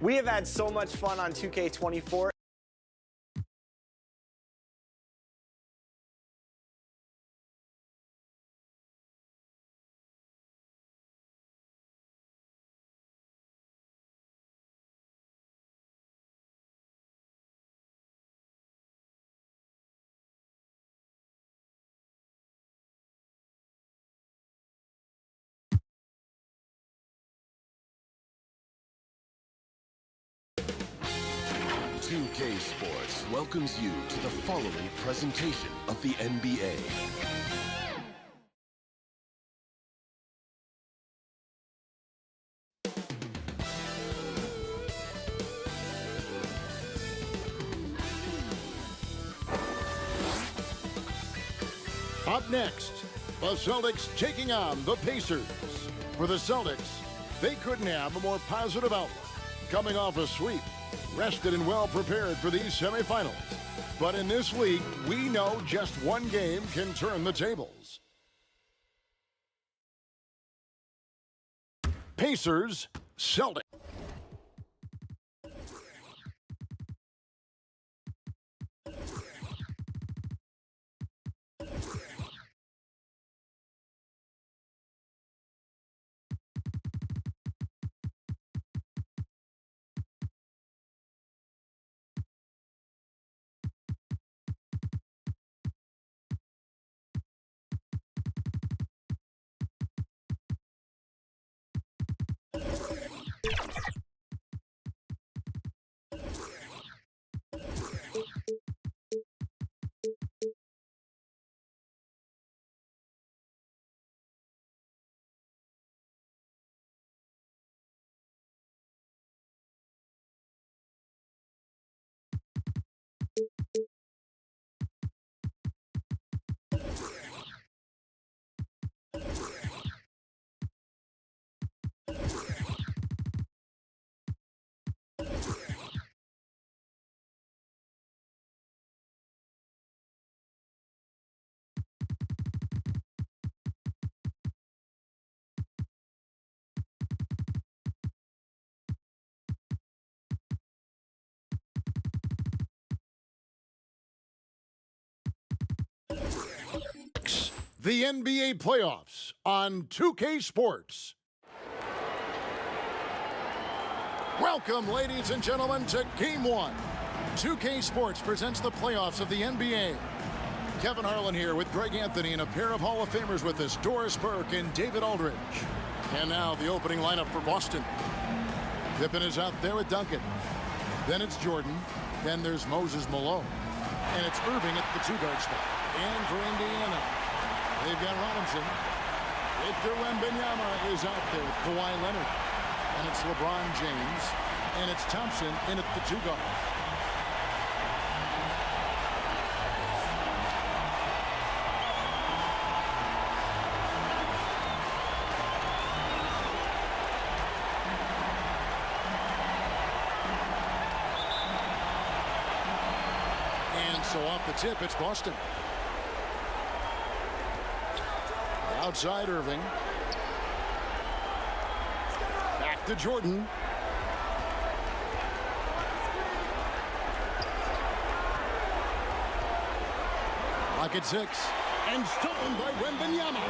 We have had so much fun on 2K24. UK Sports welcomes you to the following presentation of the NBA. Up next, the Celtics taking on the Pacers. For the Celtics, they couldn't have a more positive outlook. Coming off a sweep, rested and well prepared for these semifinals. But in this league, we know just one game can turn the tables. Pacers, Celtics. The NBA playoffs on 2K Sports. Welcome, ladies and gentlemen, to Game 1. 2K Sports presents the playoffs of the NBA. Kevin Harlan here with Greg Anthony and a pair of Hall of Famers with us, Doris Burke and David Aldridge. And now the opening lineup for Boston. Pippen is out there with Duncan. Then it's Jordan. Then there's Moses Malone. And it's Irving at the two-guard spot. And for Indiana, they've got Robinson. Victor Wembanyama is out there with Kawhi Leonard. And it's LeBron James. And it's Thompson in at the two-guard. And so off the tip, it's Boston. Outside Irving. Back to Jordan. Lock at 6. And stolen by Wembanyama.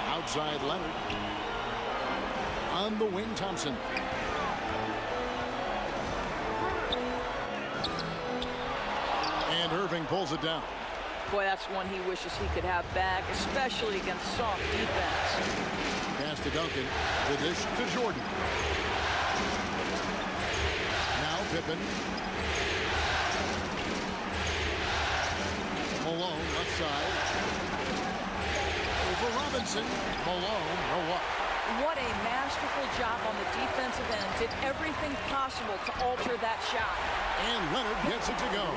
Outside Leonard. On the wing, Thompson. And Irving pulls it down. Boy, that's one he wishes he could have back, especially against soft defense. Pass to Duncan. The dish to Jordan. Now Pippen. Malone left side. Over Robinson. Malone, no what? What a masterful job on the defensive end. Did everything possible to alter that shot. And Leonard gets it to go.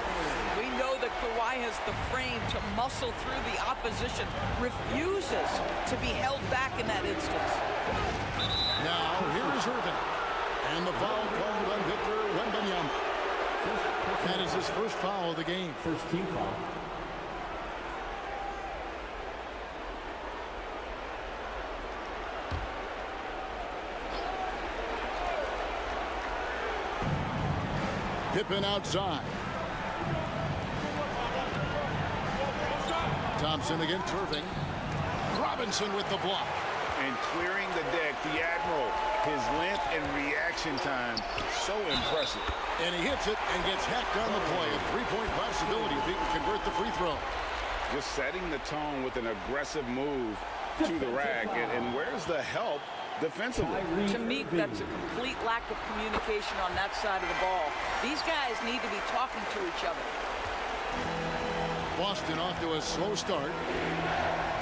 We know the that KAWHI has the frame to muscle through the opposition, refuses to be held back in that instance. Now, here's Irving. And the foul called on Victor Wembanyama. That is his first foul of the game. First team foul. Pippen outside. Thompson against Irving. Robinson with the block. And clearing the deck, the Admiral, his length and reaction time, so impressive. And he hits it and gets hacked on the play. A three-point possibility if he can convert the free throw. Just setting the tone with an aggressive move to the rack. And where's the help defensively? To me, that's a complete lack of communication on that side of the ball. These guys need to be talking to each other. Boston off to a slow start.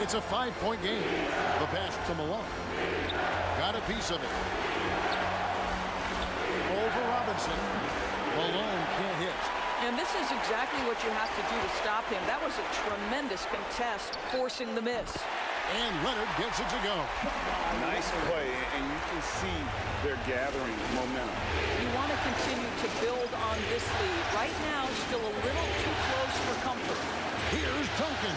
It's a 5-point game. The pass to Malone. Got a piece of it. Over Robinson. Malone can't hit. And this is exactly what you have to do to stop him. That was a tremendous contest, forcing the miss. And Leonard gets it to go. Nice play, and you can see they're gathering momentum. You want to continue to build on this lead. Right now, still a little too close for comfort. Here's Duncan.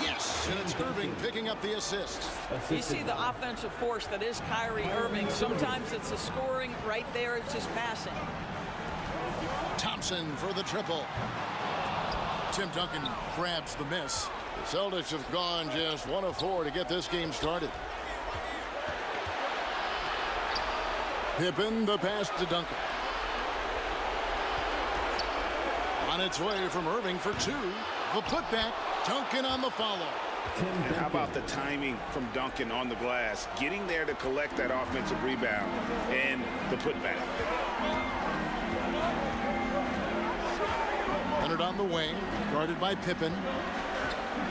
Yes, and it's Irving picking up the assist. You see the offensive force that is KYRIE Irving. Sometimes it's the scoring. Right there, it's just passing. Thompson for the triple. Tim Duncan grabs the miss. The Celtics have gone just 1 of 4 to get this game started. Pippen, the pass to Duncan. On its way from Irving for 2. The putback, Duncan on the follow. And how about the timing from Duncan on the glass, getting there to collect that offensive rebound and the putback. Leonard on the wing, guarded by Pippen.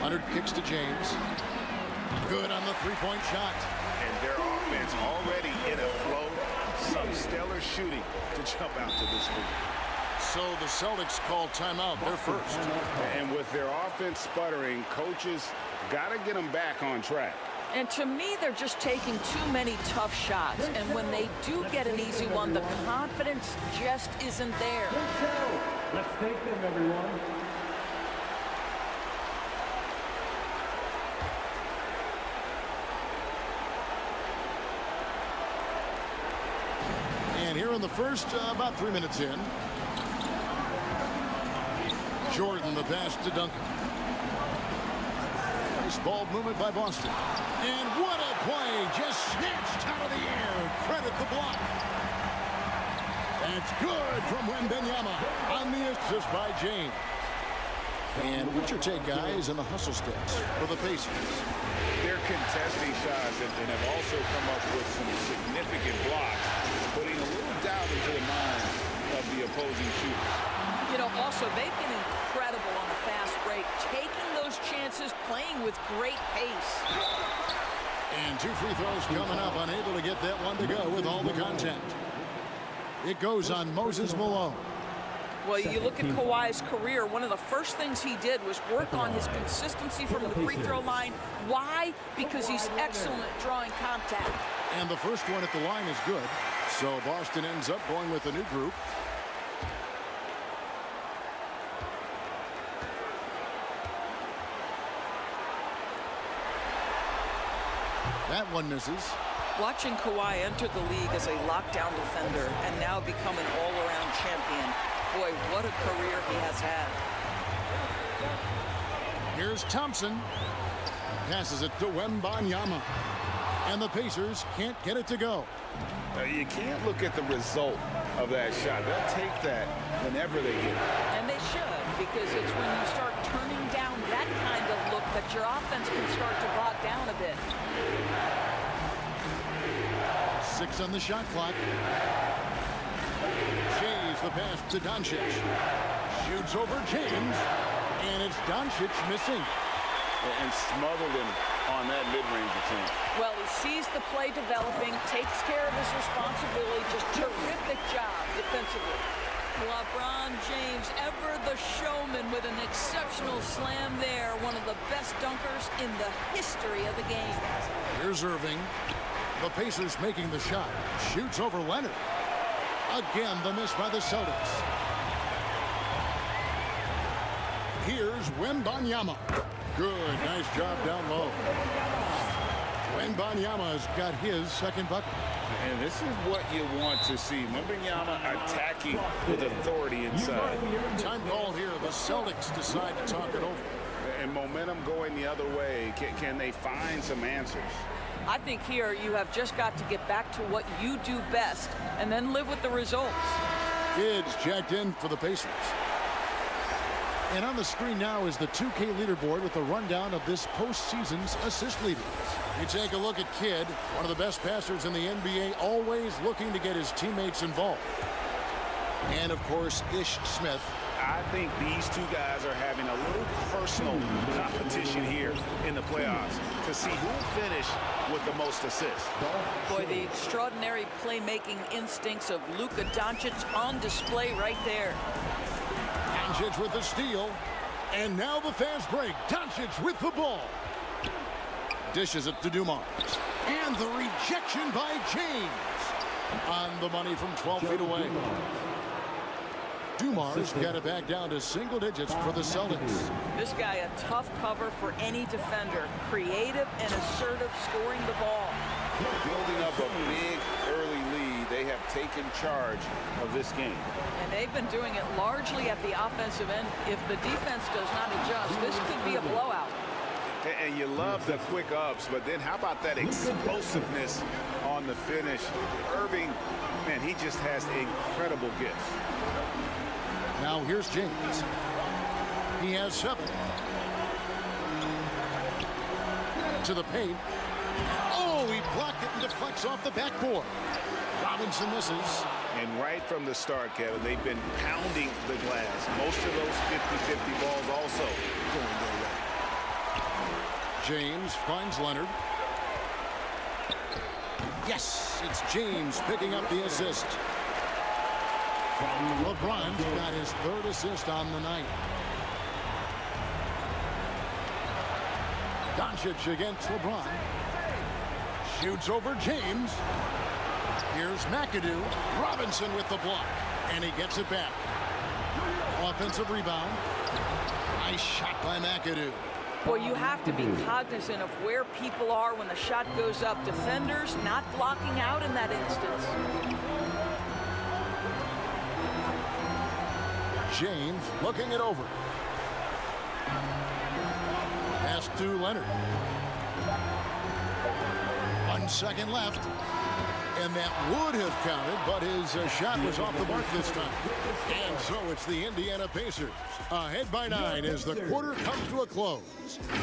Leonard kicks to James. Good on the three-point shot. And their offense already in a flow. Some stellar shooting to jump out to this lead. So the Celtics call timeout, their first. And with their offense sputtering, coaches got to get them back on track. And to me, they're just taking too many tough shots. And when they do get an easy one, the confidence just isn't there. Let's thank them, everyone. And here in the first, about 3 minutes in. Jordan, the pass to Duncan. Nice ball movement by Boston. And what a play, just snatched out of the air. Credit the block. That's good from Wembanyama on the assist by James. And what's your take, guys, in the hustle steps for the Pacers? They're contesting shots and have also come up with some significant blocks, putting a little doubt into the minds of the opposing shooters. You know, also, they've been incredible on the fast break, taking those chances, playing with great pace. And 2 free throws coming up, unable to get that one to go with all the contact. It goes on Moses Malone. Well, you look at KAWHI's career, one of the first things he did was work on his consistency from the free throw line. Why? Because he's excellent at drawing contact. And the first one at the line is good. So Boston ends up going with a new group. That one misses. Watching KAWHI enter the league as a lockdown defender and now become an all-around champion. Boy, what a career he has had. Here's Thompson. Passes it to Wembanyama. And the Pacers can't get it to go. You can't look at the result of that shot. They'll take that whenever they get it. And they should, because it's when you start turning down that kind of look that your offense can start to bog down a bit. 6 on the shot clock. Shays the pass to Doncic. Shoots over James. And it's Doncic missing. And smothered him on that mid-range attempt. Well, he sees the play developing, takes care of his responsibility. Just terrific job defensively. LeBron James, ever the showman, with an exceptional slam there. One of the best dunkers in the history of the game. Here's Irving. The Pacers making the shot. Shoots over Leonard. Again, the miss by the Celtics. Here's Wembanyama. Good, nice job down low. Wembanyama's got his second bucket. And this is what you want to see. Wembanyama attacking with authority inside. Time called here. The Celtics decide to talk it over. And momentum going the other way. Can they find some answers? I think here you have just got to get back to what you do best and then live with the results. Kids checked in for the Pacers. And on the screen now is the 2K leaderboard with a rundown of this postseason's assist leaders. You take a look at Kidd, one of the best passers in the NBA, always looking to get his teammates involved. And of course, Ish Smith. I think these two guys are having a little personal competition here in the playoffs to see who will finish with the most assists. Boy, the extraordinary playmaking instincts of Luka Doncic on display right there. Doncic with the steal. And now the fast break. Doncic with the ball. Dishes it to DUMARS. And the rejection by James. On the money from 12 feet away. DUMARS got it back down to single digits for the Celtics. This guy a tough cover for any defender. Creative and assertive scoring the ball. Building up a big early lead, they have taken charge of this game. And they've been doing it largely at the offensive end. If the defense does not adjust, this could be a blowout. And you love the quick ups, but then how about that explosiveness on the finish? Irving, man, he just has incredible gifts. Now here's James. He has 7. To the paint. Oh, he blocked it and deflects off the backboard. Robinson misses. And right from the start, Kevin, they've been pounding the glass. Most of those 50-50 balls also going their way. James finds Leonard. Yes, it's James picking up the assist. LeBron's got his 3rd assist on the night. Doncic against LeBron. Shoots over James. Here's McADoo. Robinson with the block. And he gets it back. Offensive rebound. Nice shot by McADoo. Boy, you have to be cognizant of where people are when the shot goes up. Defenders not blocking out in that instance. James looking it over. Pass to Leonard. 1 second left. And that would have counted, but his shot was off the mark this time. And so it's the Indiana Pacers, ahead by 9 as the quarter comes to a close.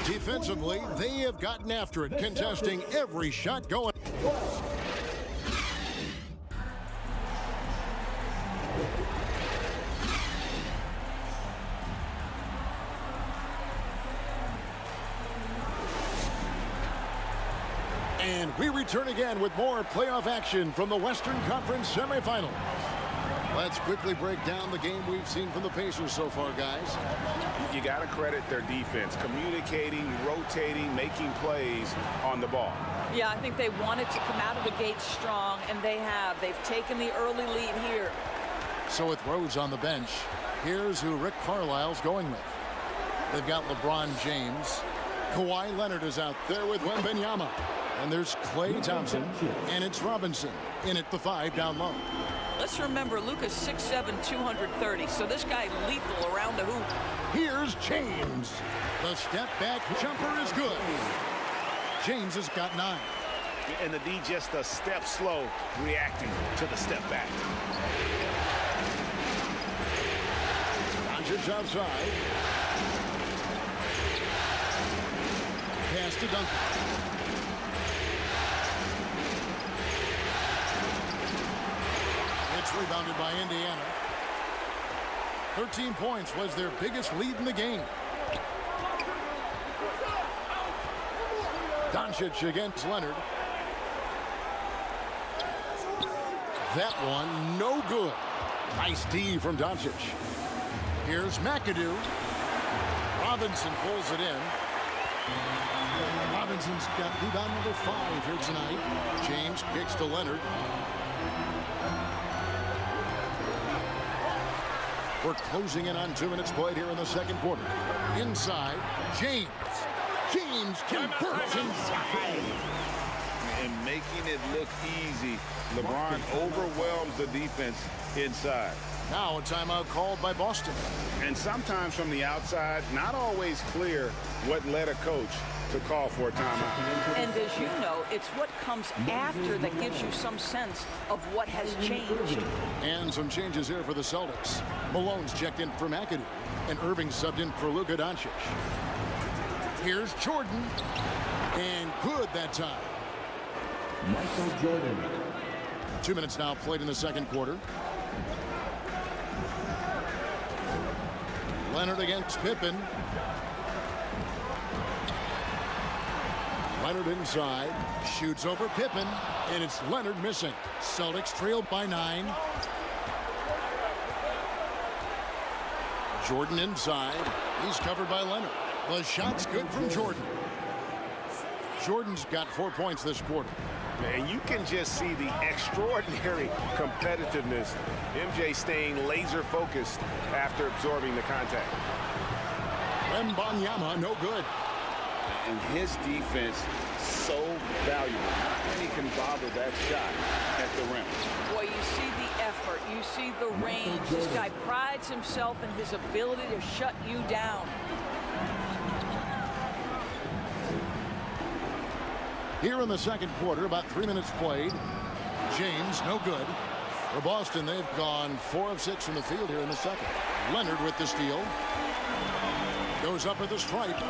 Defensively, they have gotten after it, contesting every shot going. And we return again with more playoff action from the Western Conference semifinals. Let's quickly break down the game we've seen from the Pacers so far, guys. You got to credit their defense, communicating, rotating, making plays on the ball. Yeah, I think they wanted to come out of the gate strong, and they have. They've taken the early lead here. So with Rose on the bench, here's who Rick Carlisle's going with. They've got LeBron James. Kawhi Leonard is out there with Wembanyama. And there's KLAY Thompson, and it's Robinson in at the 5 down low. Let's remember, Luka's 6'7", 230, so this guy lethal around the hoop. Here's James. The step back jumper is good. James has got 9. And the D just a step slow, reacting to the step back. Doncic outside. Pass to Duncan. Rebounded by Indiana. 13 points was their biggest lead in the game. Doncic against Leonard. That one no good. Nice D from DONCIC. Here's MCADOO. Robinson pulls it in. Robinson's got rebound number 5 here tonight. James kicks to Leonard. We're closing in on 2 minutes played here in the second quarter. Inside, James. James converts inside. And making it look easy. LeBron overwhelms the defense inside. Now a timeout called by Boston. And sometimes from the outside, not always clear what led a coach to call for a timeout. And as you know, it's what comes after that gives you some sense of what has changed. And some changes here for the Celtics. Malone's checked in for MCADOO, and Irving subbed in for Luka Doncic. Here's Jordan, and good that time. Michael Jordan. 2 minutes now played in the second quarter. Leonard against Pippen. Leonard inside, shoots over Pippen, and it's Leonard missing. Celtics trailed by 9. Jordan inside, he's covered by Leonard. The shot's good from Jordan. Jordan's got 4 points this quarter. And you can just see the extraordinary competitiveness. MJ staying laser focused after absorbing the contact. WEMBANYAMA, no good. And his defense so valuable. Not many can bother that shot at the rim. Boy, you see the effort, you see the range. This guy prides himself in his ability to shut you down. Here in the second quarter, about 3 minutes played. James, no good. For Boston, they've gone 4 of 6 from the field here in the second. Leonard with the steal. Goes up at the stripe.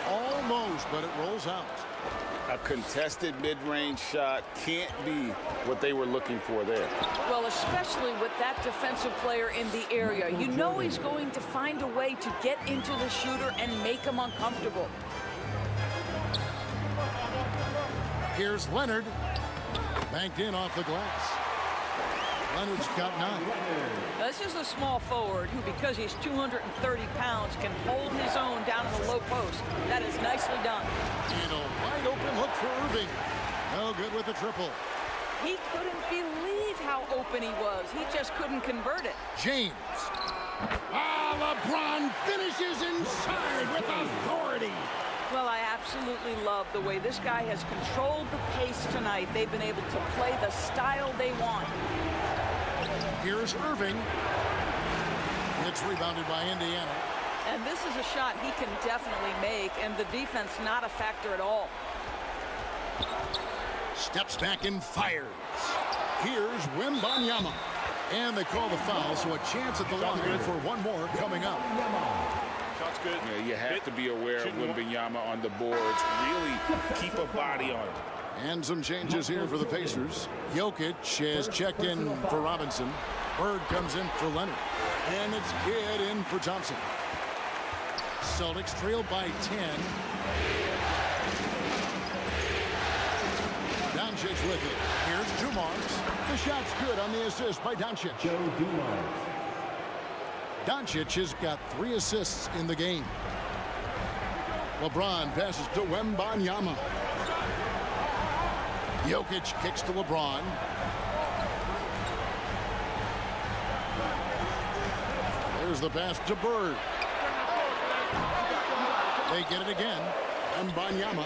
Almost, but it rolls out. A contested mid-range shot can't be what they were looking for there. Well, especially with that defensive player in the area. You know he's going to find a way to get into the shooter and make him uncomfortable. Here's Leonard. Banked in off the glass. Leonard's got 9. Now, this is a small forward who, because he's 230 pounds, can hold his own down in the low post. That is nicely done. And a wide open look for Irving. No good with the triple. He couldn't believe how open he was. He just couldn't convert it. James. LeBron finishes inside with authority. Well, I absolutely love the way this guy has controlled the pace tonight. They've been able to play the style they want. Here's Irving. It's rebounded by Indiana. And this is a shot he can definitely make, and the defense not a factor at all. Steps back and fires. Here's WEMBANYAMA. And they call the foul, so a chance at the line for one more coming up. Shot's good. Yeah, you have to be aware of WEMBANYAMA on the boards. Really keep a body on him. And some changes here for the Pacers. JOKIC has checked in for Robinson. Bird comes in for Leonard. And it's Kidd in for Thompson. Celtics trailed by 10. Doncic with it. Here's DUMARS. The shot's good on the assist by Doncic. Joe Dumars. Doncic has got 3 assists in the game. LeBron passes to WEMBANYAMA. JOKIC kicks to LeBron. There's the pass to Bird. They get it again. WEMBANYAMA.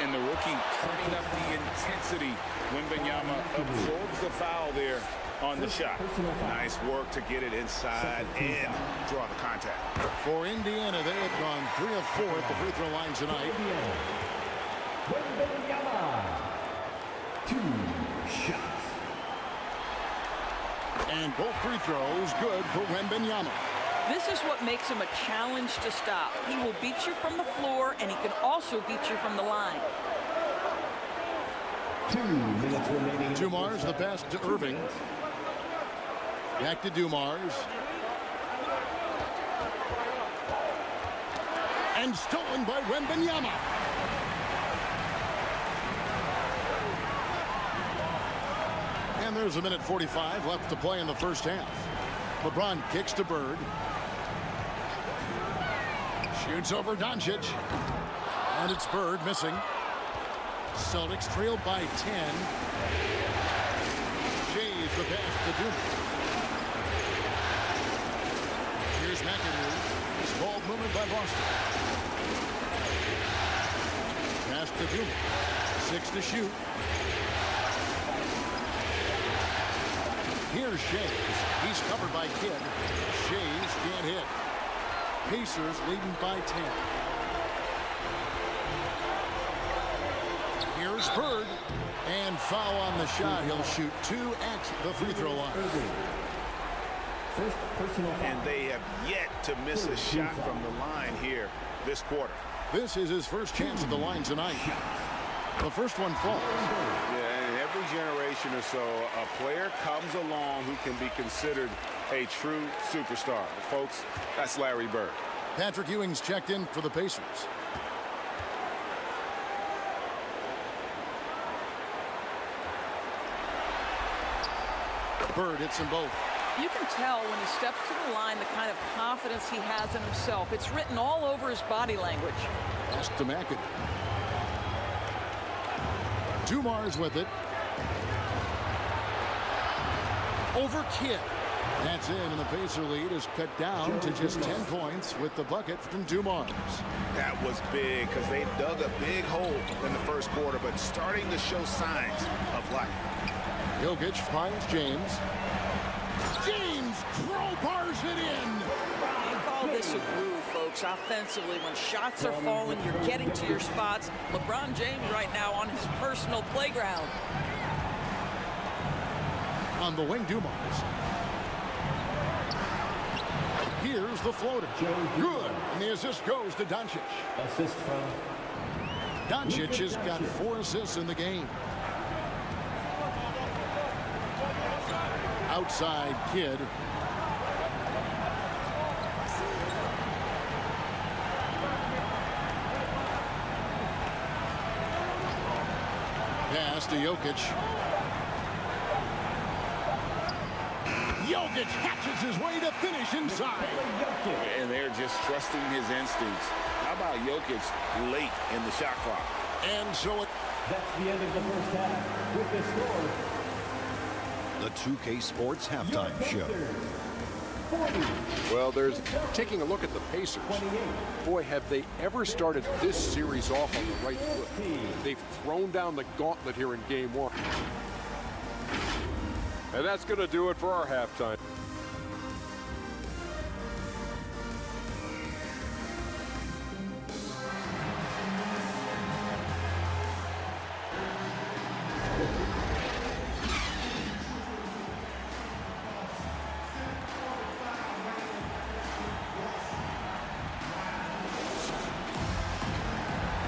And the rookie turning up the intensity. WEMBANYAMA absorbs the foul there on the shot. Nice work to get it inside and draw the contact. For Indiana, they have gone 3 of 4 at the free throw line tonight. WEMBANYAMA. 2 shots. And both free throws good for WEMBANYAMA. This is what makes him a challenge to stop. He will beat you from the floor, and he can also beat you from the line. 2 minutes remaining. DUMARS, the pass to Irving. Back to DUMARS. And stolen by WEMBANYAMA. And there's a minute 45 left to play in the first half. LeBron kicks to Bird. Shoots over Doncic. And it's Bird missing. Celtics trailed by 10. Shays the pass to DUMARS. Here's MCADOO. It's ball movement by Boston. Pass to DUMARS. 6 to shoot. Here's Shays. He's covered by Kidd. Shays can't hit. Pacers leading by 10. Here's Bird. And foul on the shot. He'll shoot 2 at the free throw line. First personal foul. And they have yet to miss a shot from the line here this quarter. This is his first chance at the line tonight. The first one falls. Yeah, and every generation or so, a player comes along who can be considered a true superstar. Folks, that's Larry Bird. Patrick Ewing's checked in for the Pacers. Bird hits them both. You can tell when he steps to the line the kind of confidence he has in himself. It's written all over his body language. Pass to MCADOO. DUMARS with it. Over Kidd. That's in, and the Pacer lead is cut down to just 10 points with the bucket from DUMARS. That was big because they dug a big hole in the first quarter, but starting to show signs of life. Jokic finds James. James crowbars it in. You call this a groove, folks. Offensively, when shots are falling, you're getting to your spots. LeBron James right now on his personal playground. On the wing, DUMARS. Here's the floater. Good. And the assist goes to Doncic. Assist from Doncic has got 4 assists in the game. Outside Kidd. Pass to Jokic. Jokic hatches his way to finish inside. And they're just trusting his instincts. How about Jokic late in the shot clock? And so that's the end of the first half with the score. The 2K Sports Halftime Show. 40. Well, there's taking a look at the Pacers. Boy, have they ever started this series off on the right foot. They've thrown down the gauntlet here in game 1. And that's going to do it for our halftime.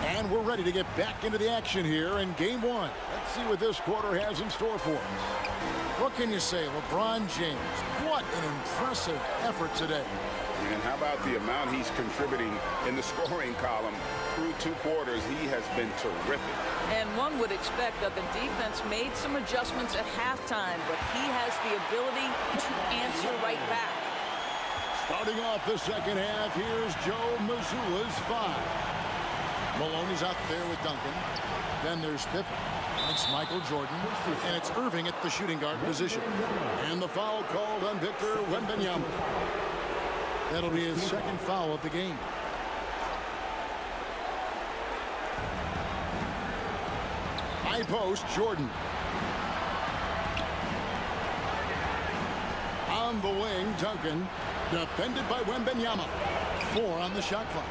And we're ready to get back into the action here in game 1. Let's see what this quarter has in store for us. What can you say, LeBron James? What an impressive effort today. And how about the amount he's contributing in the scoring column through 2 quarters? He has been terrific. And one would expect that the defense made some adjustments at halftime, but he has the ability to answer right back. Starting off the second half, here's Joe Mazzulla's 5. Malone is out there with Duncan. Then there's Pippen. It's Michael Jordan. And it's Irving at the shooting guard position. And the foul called on Victor Wembanyama. That'll be his second foul of the game. High post, Jordan. On the wing, Duncan. Defended by Wembanyama. 4 on the shot clock.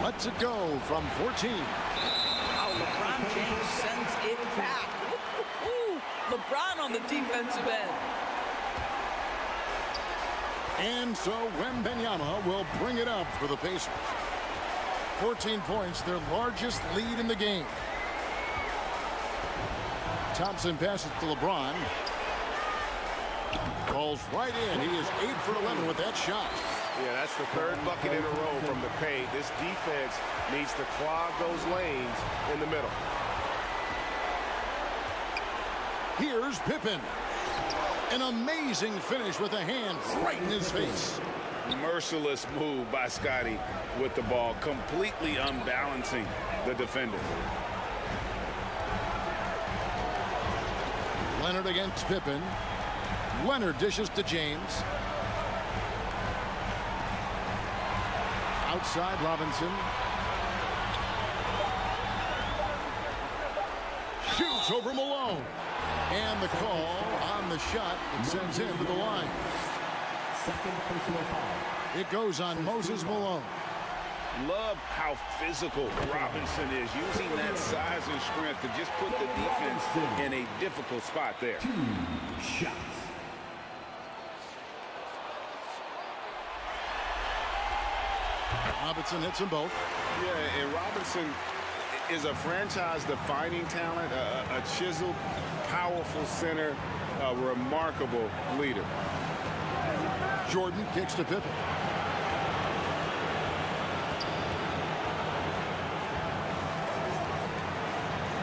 Lets it go from 14. Oh, LeBron James sends it back. Ooh, LeBron on the defensive end. And so Wembanyama will bring it up for the Pacers. 14 points, their largest lead in the game. Thompson passes to LeBron. Falls right in. He is 8 for 11 with that shot. Yeah, that's the 3rd bucket in a row from the paint. This defense needs to clog those lanes in the middle. Here's Pippen. An amazing finish with a hand right in his face. Merciless move by Scottie with the ball, completely unbalancing the defender. Leonard against Pippen. Leonard dishes to James. Outside Robinson. Shoots over Malone. And the call on the shot that sends him to the line. Second personal foul. It goes on Moses Malone. Love how physical Robinson is, using that size and strength to just put the defense in a difficult spot there. 2 shots. Robinson hits them both. Yeah, and Robinson is a franchise-defining talent, a chiseled, powerful center, a remarkable leader. Jordan kicks to Pippen.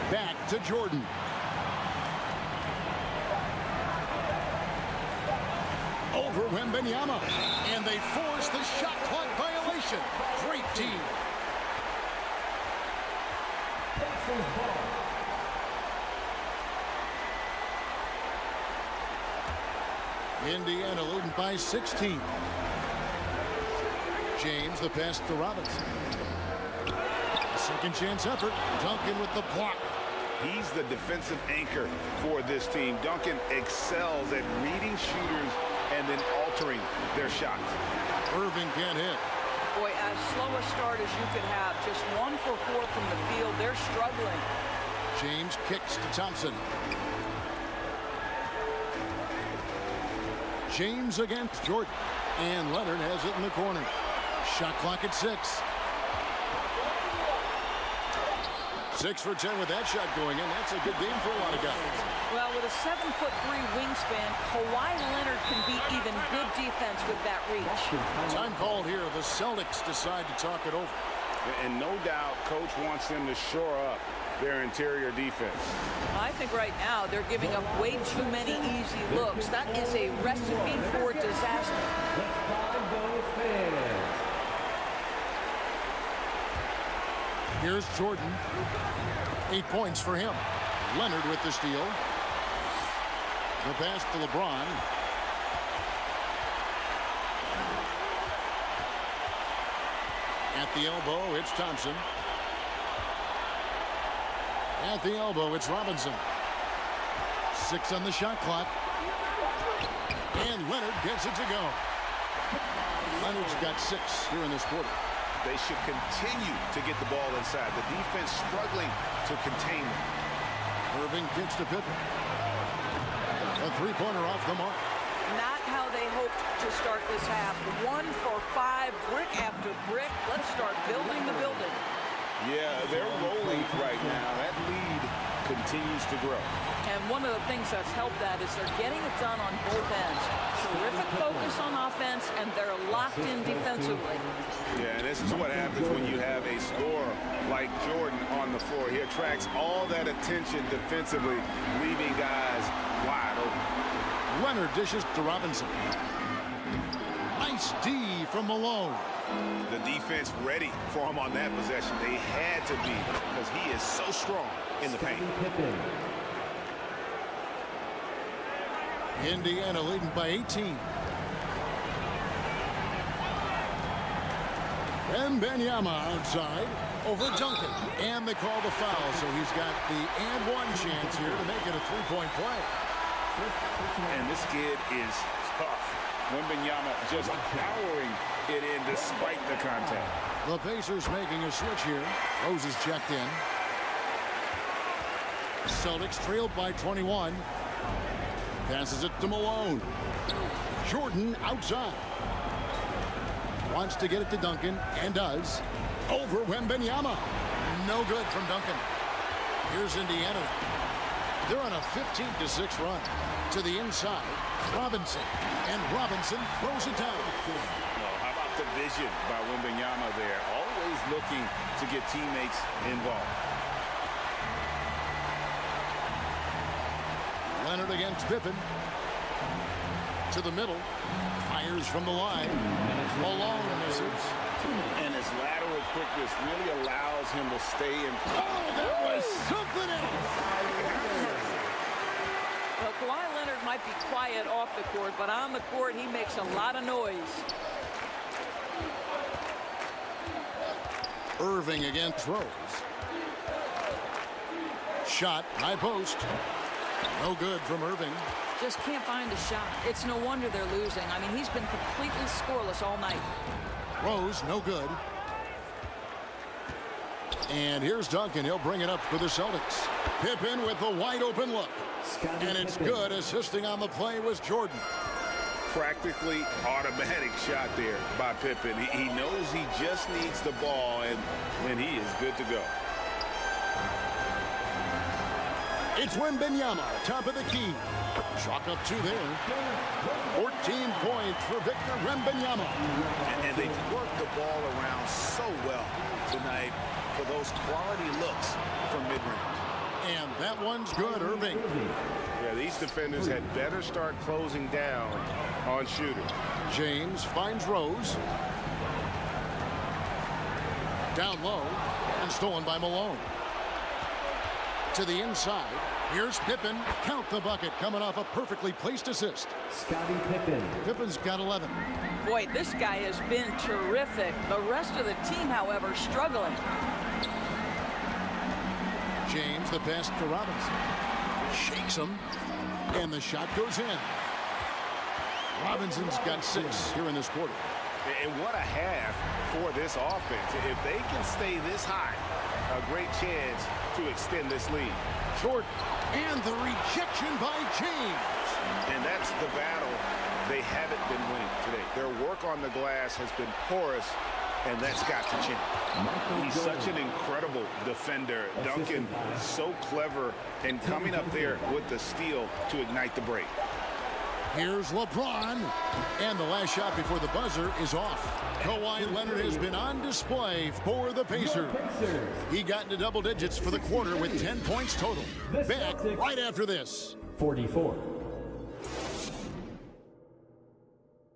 Back to Jordan. Over Wembanyama. And they force the shot clock violation. Great team. Indiana leading by 16. James, the pass to Robinson. Second chance effort. Duncan with the block. He's the defensive anchor for this team. Duncan excels at reading shooters and then altering their shots. Irving can't hit. Boy, as slow a start as you could have. Just 1 for 4 from the field. They're struggling. James kicks to Thompson. James against Jordan. And Leonard has it in the corner. Shot clock at 6. 6 for 10 with that shot going in. That's a good game for a lot of guys. Well, with a 7'3" wingspan, Kawhi Leonard can beat even good defense with that reach. Time called here. The Celtics decide to talk it over. And no doubt, coach wants them to shore up their interior defense. I think right now they're giving up way too many easy looks. That is a recipe for disaster. Let's find those fans. Here's Jordan. 8 points for him. Leonard with the steal. The pass to LeBron. At the elbow, it's Thompson. At the elbow, it's Robinson. 6 on the shot clock. And Leonard gets it to go. Leonard's got 6 here in this quarter. They should continue to get the ball inside. The defense struggling to contain them. Irving kicks to Pippen. A three-pointer off the mark. Not how they hoped to start this half. 1 for 5, brick after brick. Let's start building the building. Yeah, they're rolling right now. That lead continues to grow. And one of the things that's helped that is they're getting it done on both ends. Terrific focus on offense, and they're locked in defensively. Yeah, and this is what happens when you have a scorer like Jordan on the floor. He attracts all that attention defensively, leaving guys wide open. Leonard dishes to Robinson. Nice D from Malone. The defense ready for him on that possession. They had to be, because he is so strong in the paint. PIPPEN. Indiana leading by 18. Wembanyama outside over Duncan. And they call the foul, so he's got the and one chance here to make it a three-point play. And this kid is tough. Wembanyama just powering it in despite the contact. The Pacers making a switch here. Rose is checked in. Celtics trailed by 21. Passes it to Malone. Jordan outside. Wants to get it to Duncan, and does. Over Wembanyama. No good from Duncan. Here's Indiana. They're on a 15-6 run. To the inside. Robinson. And Robinson throws it down. Well, how about the vision by Wembanyama there? Always looking to get teammates involved. Leonard against Pippen. To the middle. Fires from the line. Malone misses. And his lateral quickness really allows him to stay in. Oh, that was something else. Well, Kawhi Leonard might be quiet off the court, but on the court, he makes a lot of noise. Irving again throws. Shot, high post. No good from Irving. Just can't find a shot. It's no wonder they're losing. I mean, he's been completely scoreless all night. Rose, no good. And here's Duncan. He'll bring it up for the Celtics. Pippen with the wide open look. And it's good. Assisting on the play was Jordan. Practically automatic shot there by Pippen. He knows he just needs the ball, and he is good to go. It's Wembanyama, top of the key. Chalk up 2 there. 14 points for Victor Wembanyama. And they worked the ball around so well tonight for those quality looks from mid-range. And that one's good, Irving. Yeah, these defenders had better start closing down on shooters. James finds Rose. Down low and stolen by Malone. To the inside. Here's Pippen. Count the bucket coming off a perfectly placed assist. Scottie Pippen. Pippen's got 11. Boy, this guy has been terrific. The rest of the team, however, struggling. James, the pass to Robinson. Shakes him. And the shot goes in. Robinson's got 6 here in this quarter. And what a half for this offense. If they can stay this high, a great chance to extend this lead. Jordan. And the rejection by James. And that's the battle they haven't been winning today. Their work on the glass has been porous, and that's got to change. He's such an incredible defender. Duncan, so clever, and coming up there with the steal to ignite the break. Here's LeBron. And the last shot before the buzzer is off. Kawhi Leonard has been on display for the Pacers. He got into double digits for the quarter with 10 points total. Back right after this. 44.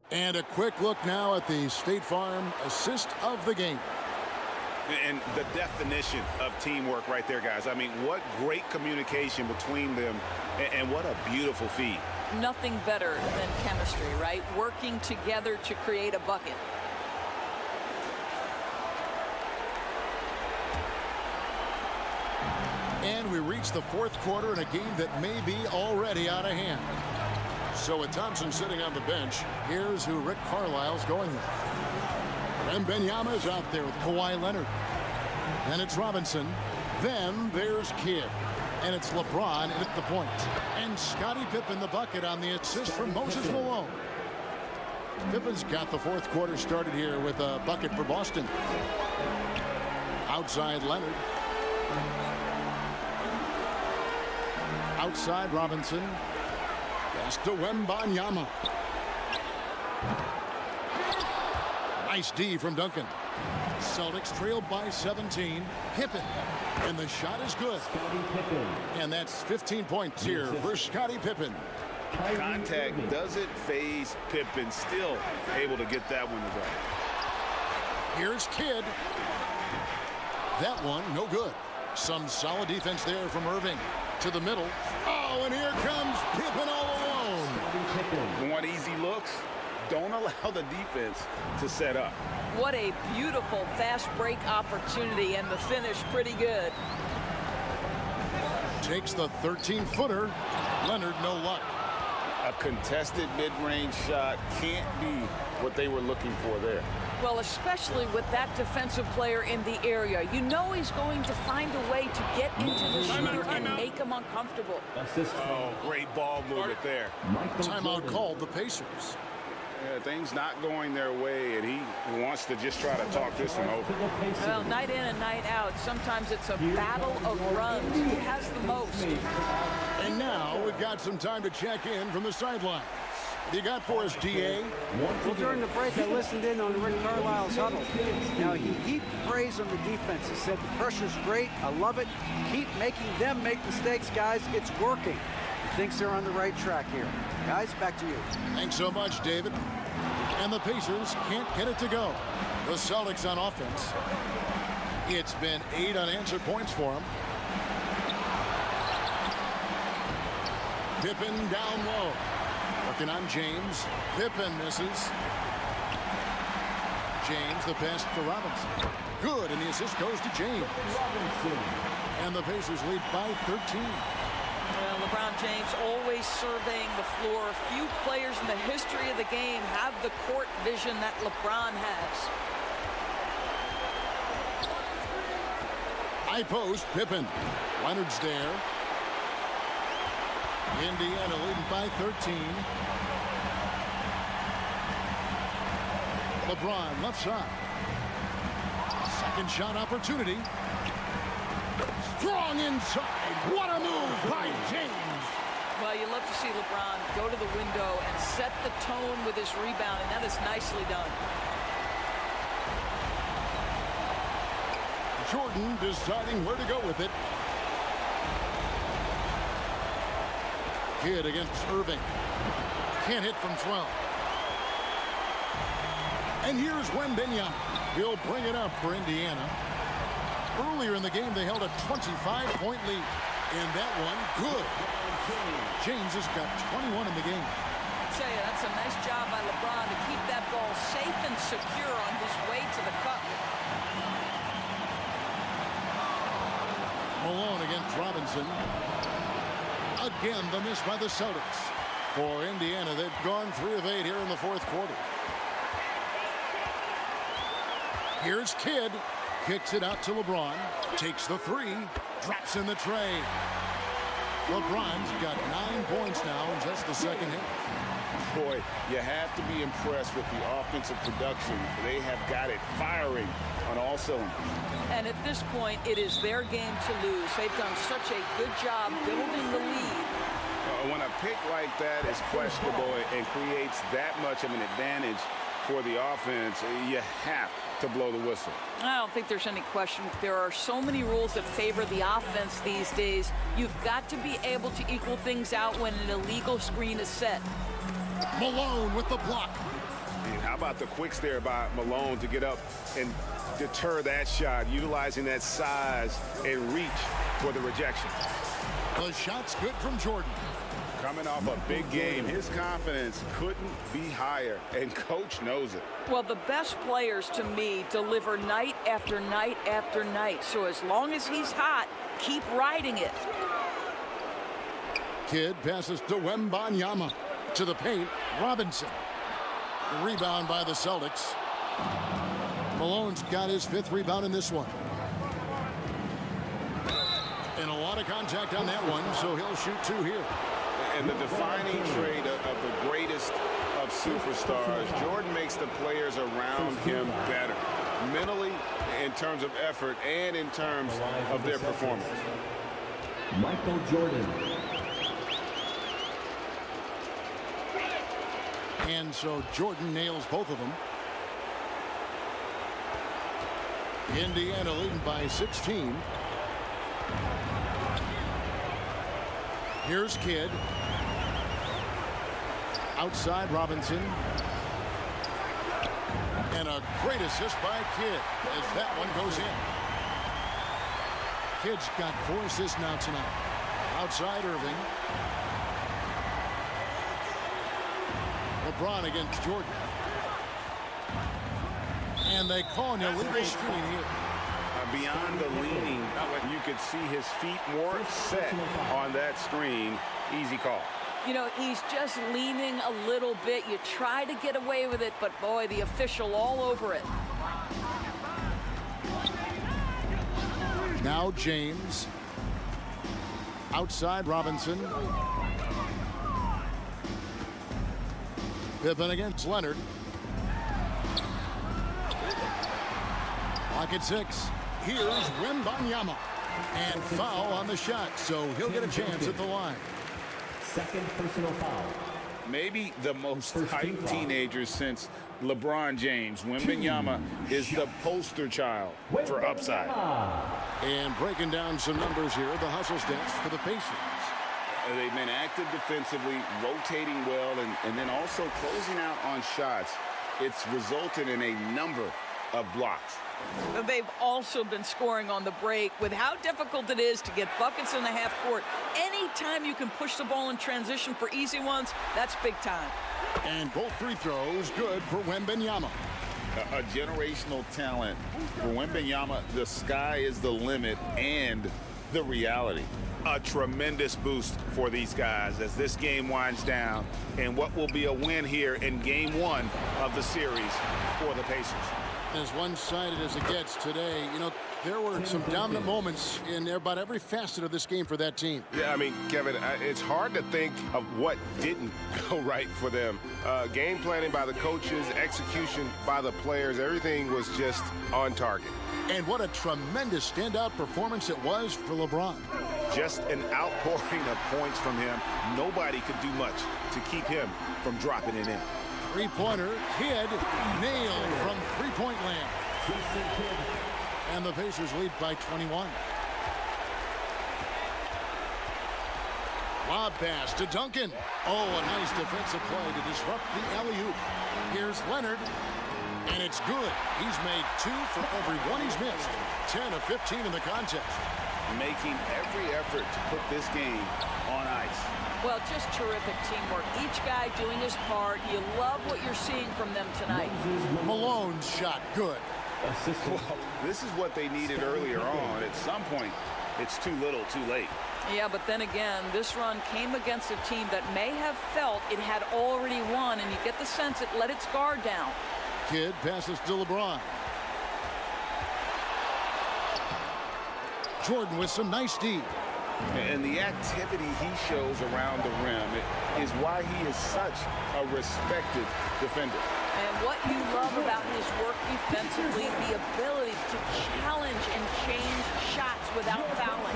And a quick look now at the State Farm assist of the game. And the definition of teamwork right there, guys. I mean, what great communication between them, and what a beautiful feed. Nothing better than chemistry, right? Working together to create a bucket. And we reach the 4th quarter in a game that may be already out of hand. So with Thompson sitting on the bench, here's who Rick Carlisle's going with. Wembanyama's out there with Kawhi Leonard. Then it's Robinson. Then there's Kidd. And it's LeBron at the point. And Scottie Pippen the bucket on the assist from Moses Malone. Pippen's got the 4th quarter started here with a bucket for Boston. Outside Leonard. Outside Robinson. Pass to Wembanyama. Nice D from Duncan. Celtics trailed by 17. Pippen. And the shot is good. And that's 15 points here for Scottie Pippen. Contact doesn't phase Pippen. Still able to get that one to go. Here's Kidd. That one, no good. Some solid defense there from Irving. To the middle. Oh, and here comes Pippen all alone. Want easy looks? Don't allow the defense to set up. What a beautiful fast break opportunity, and the finish pretty good. Takes the 13-footer. Leonard, no luck. A contested mid-range shot can't be what they were looking for there. Well, especially with that defensive player in the area. You know he's going to find a way to get into the shooter and make him uncomfortable. Oh, great ball movement there. Timeout called the Pacers. Yeah, things not going their way, and he wants to just try to talk this one over. Well, night in and night out, sometimes it's a battle of runs. Who has the most? And now we've got some time to check in from the sidelines. What do you got for us, DA? Well, during the break, I listened in on Rick Carlisle's huddle. Now, he heaped praise on the defense. He said, the pressure's great. I love it. Keep making them make mistakes, guys. It's working. thinks they're on the right track here. Guys, back to you. Thanks so much, David. And the Pacers can't get it to go. The Celtics on offense. It's been 8 unanswered points for them. Pippen down low. Working on James. Pippen misses. James, the pass to Robinson. Good, and the assist goes to James. And the Pacers lead by 13. Well, LeBron James always surveying the floor. Few players in the history of the game have the court vision that LeBron has. High post, Pippen. Leonard's there. Indiana leading by 13. LeBron left side. Second shot opportunity. Strong inside. What a move by James. Well, you love to see LeBron go to the window and set the tone with his rebound, and that is nicely done. Jordan deciding where to go with it. Kidd against Irving. Can't hit from 12. And here's Wembanyama. He'll bring it up for Indiana. Earlier in the game, they held a 25-point lead. And that one, good. James has got 21 in the game. I'll tell you, that's a nice job by LeBron to keep that ball safe and secure on his way to the cup. Malone against Robinson. Again, the miss by the Celtics. For Indiana, they've gone 3 of 8 here in the fourth quarter. Here's Kidd. Kicks it out to LeBron. Takes the 3. Drops in the tray. LeBron's got 9 points now in just the second half. Boy, you have to be impressed with the offensive production. They have got it firing on all cylinders. And at this point, it is their game to lose. They've done such a good job building the lead. When a pick like that is questionable and creates that much of an advantage for the offense, you have to blow the whistle. I don't think there's any question. There are so many rules that favor the offense these days. You've got to be able to equal things out when an illegal screen is set. Malone with the block. And how about the quicks there by Malone to get up and deter that shot, utilizing that size and reach for the rejection. The shot's good from Jordan. Coming off a big game, his confidence couldn't be higher, and coach knows it. Well, the best players, to me, deliver night after night after night. So as long as he's hot, keep riding it. Kidd passes to Wembanyama. To the paint, Robinson. The rebound by the Celtics. Malone's got his 5th rebound in this one. And a lot of contact on that one, so he'll shoot 2 here. And the defining trait of the greatest of superstars, Jordan makes the players around him better, mentally, in terms of effort, and in terms of their performance. Michael Jordan. And so Jordan nails both of them. Indiana leading by 16. Here's Kidd. Outside Robinson. And a great assist by Kidd as that one goes in. Kidd's got 4 assists now tonight. Outside Irving. LeBron against Jordan. And they call an illegal screen here. Beyond the leaning, you could see his feet more set on that screen. Easy call. You know, he's just leaning a little bit. You try to get away with it, but boy, the official all over it. Now James. Outside Robinson. Pippen against Leonard. Clock at 6. Here's Wembanyama. And foul on the shot, so he'll get a chance at the line. Second personal foul. Maybe the most hyped teenager since LeBron James. Wembanyama is the poster child for upside. And breaking down some numbers here, the hustle stats for the Pacers. They've been active defensively, rotating well, and then also closing out on shots. It's resulted in a number of blocks. They've also been scoring on the break. With how difficult it is to get buckets in the half court, anytime you can push the ball in transition for easy ones, that's big time. And both free throws good for Wembanyama. A generational talent. For Wembanyama, the sky is the limit and the reality. A tremendous boost for these guys as this game winds down, and what will be a win here in game one of the series for the Pacers. As one-sided as it gets today, you know, there were some dominant moments in about every facet of this game for that team. Yeah, I mean, Kevin, it's hard to think of what didn't go right for them. Game planning by the coaches, execution by the players, everything was just on target. And what a tremendous standout performance it was for LeBron. Just an outpouring of points from him. Nobody could do much to keep him from dropping it in. Three-pointer, Kidd, nailed from three-point land. And the Pacers lead by 21. Lob pass to Duncan. Oh, a nice defensive play to disrupt the alley-oop. Here's Leonard, and it's good. He's made 2 for every one he's missed. 10 of 15 in the contest. Making every effort to put this game on ice. Well, just terrific teamwork. Each guy doing his part. You love what you're seeing from them tonight. Malone's shot, good. Well, this is what they needed earlier on. At some point, it's too little, too late. Yeah, but then again, this run came against a team that may have felt it had already won, and you get the sense it let its guard down. Kidd passes to LeBron. Jordan with some nice D. And the activity he shows around the rim is why he is such a respected defender. And what you love about his work defensively, the ability to challenge and change shots without fouling.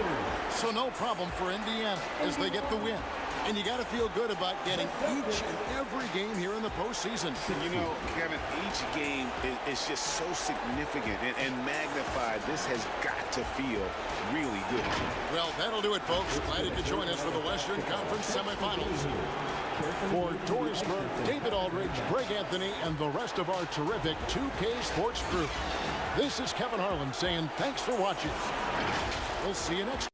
So no problem for Indiana as they get the win. And you got to feel good about getting each and every game here in the postseason. You know, Kevin, each game is just so significant and magnified. This has got to feel really good. Well, that'll do it, folks. Glad you could join us for the Western Conference semifinals. For Doris Burke, David Aldridge, Greg Anthony, and the rest of our terrific 2K Sports crew, this is Kevin Harlan saying thanks for watching. We'll see you next time.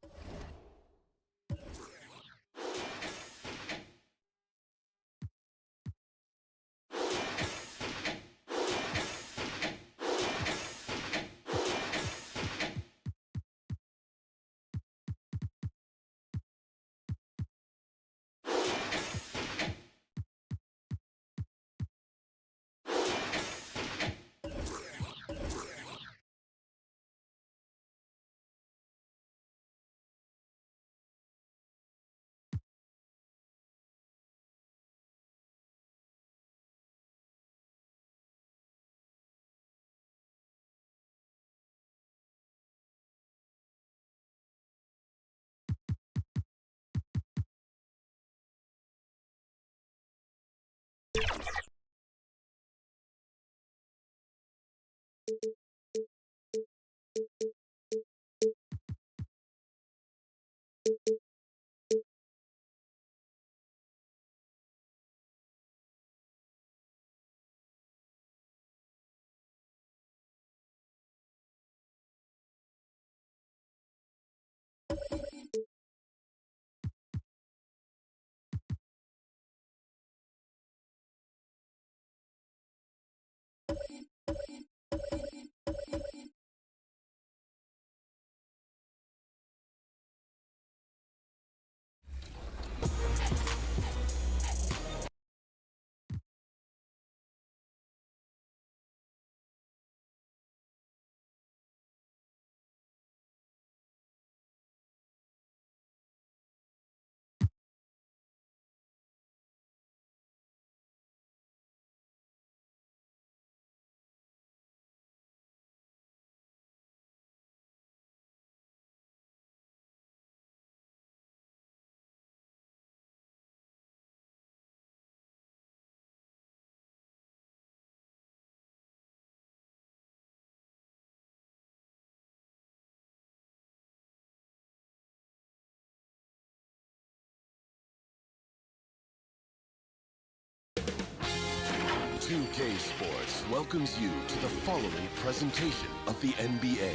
2K Sports welcomes you to the following presentation of the NBA.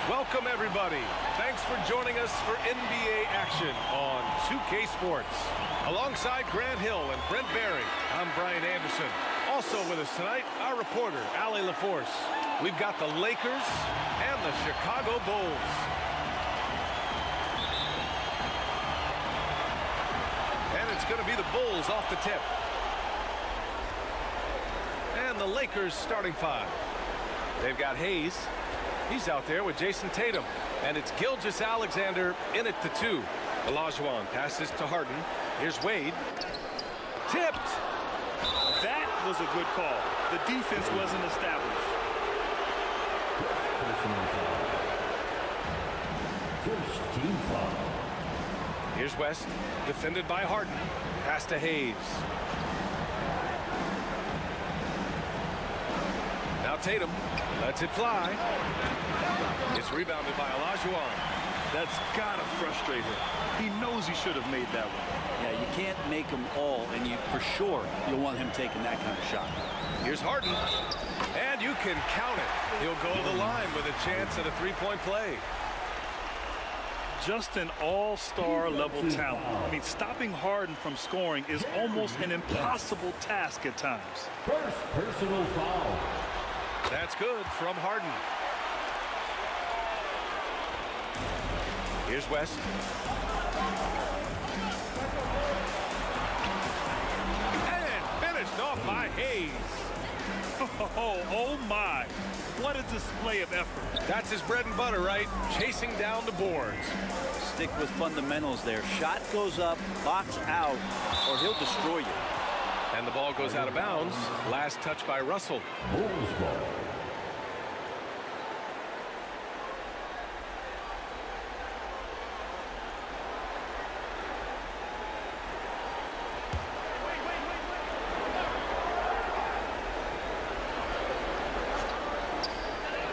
Welcome, everybody. Thanks for joining us for NBA action on 2K Sports. Alongside Grant Hill and Brent Barry, I'm Brian Anderson. Also with us tonight, our reporter, Allie LaForce. We've got the Lakers and the Chicago Bulls. And it's going to be the Bulls off the tip. And the Lakers starting five. They've got Hayes. He's out there with Jason Tatum. And it's Gilgeous-Alexander in at the 2. Olajuwon passes to Harden. Here's Wade. Tipped. That was a good call. The defense wasn't established. First team foul. Here's West, defended by Harden. Pass to Hayes. Now Tatum lets it fly. It's rebounded by Olajuwon. That's gotta frustrate him. He knows he should have made that one. Yeah, you can't make them all, and you for sure you'll want him taking that kind of shot. Here's Harden, and you can count it. He'll go to the line with a chance at a three-point play. Just an all-star level talent. I mean, stopping Harden from scoring is almost an impossible task at times. First personal foul. That's good from Harden. Here's West. And finished off by Hayes. Oh my. What a display of effort. That's his bread and butter, right? Chasing down the boards. Stick with fundamentals there. Shot goes up, box out, or he'll destroy you. And the ball goes out of bounds. Last touch by Russell. Bulls ball.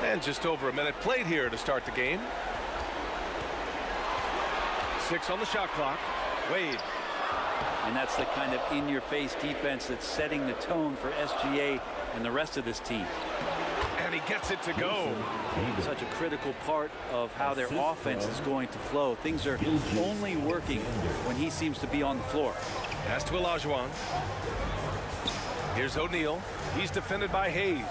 And just over a minute played here to start the game. 6 on the shot clock. Wade. And that's the kind of in-your-face defense that's setting the tone for SGA and the rest of this team. And he gets it to go. Such a critical part of how their offense is going to flow. Things are only working when he seems to be on the floor. Pass to Olajuwon. Here's O'Neal. He's defended by Hayes.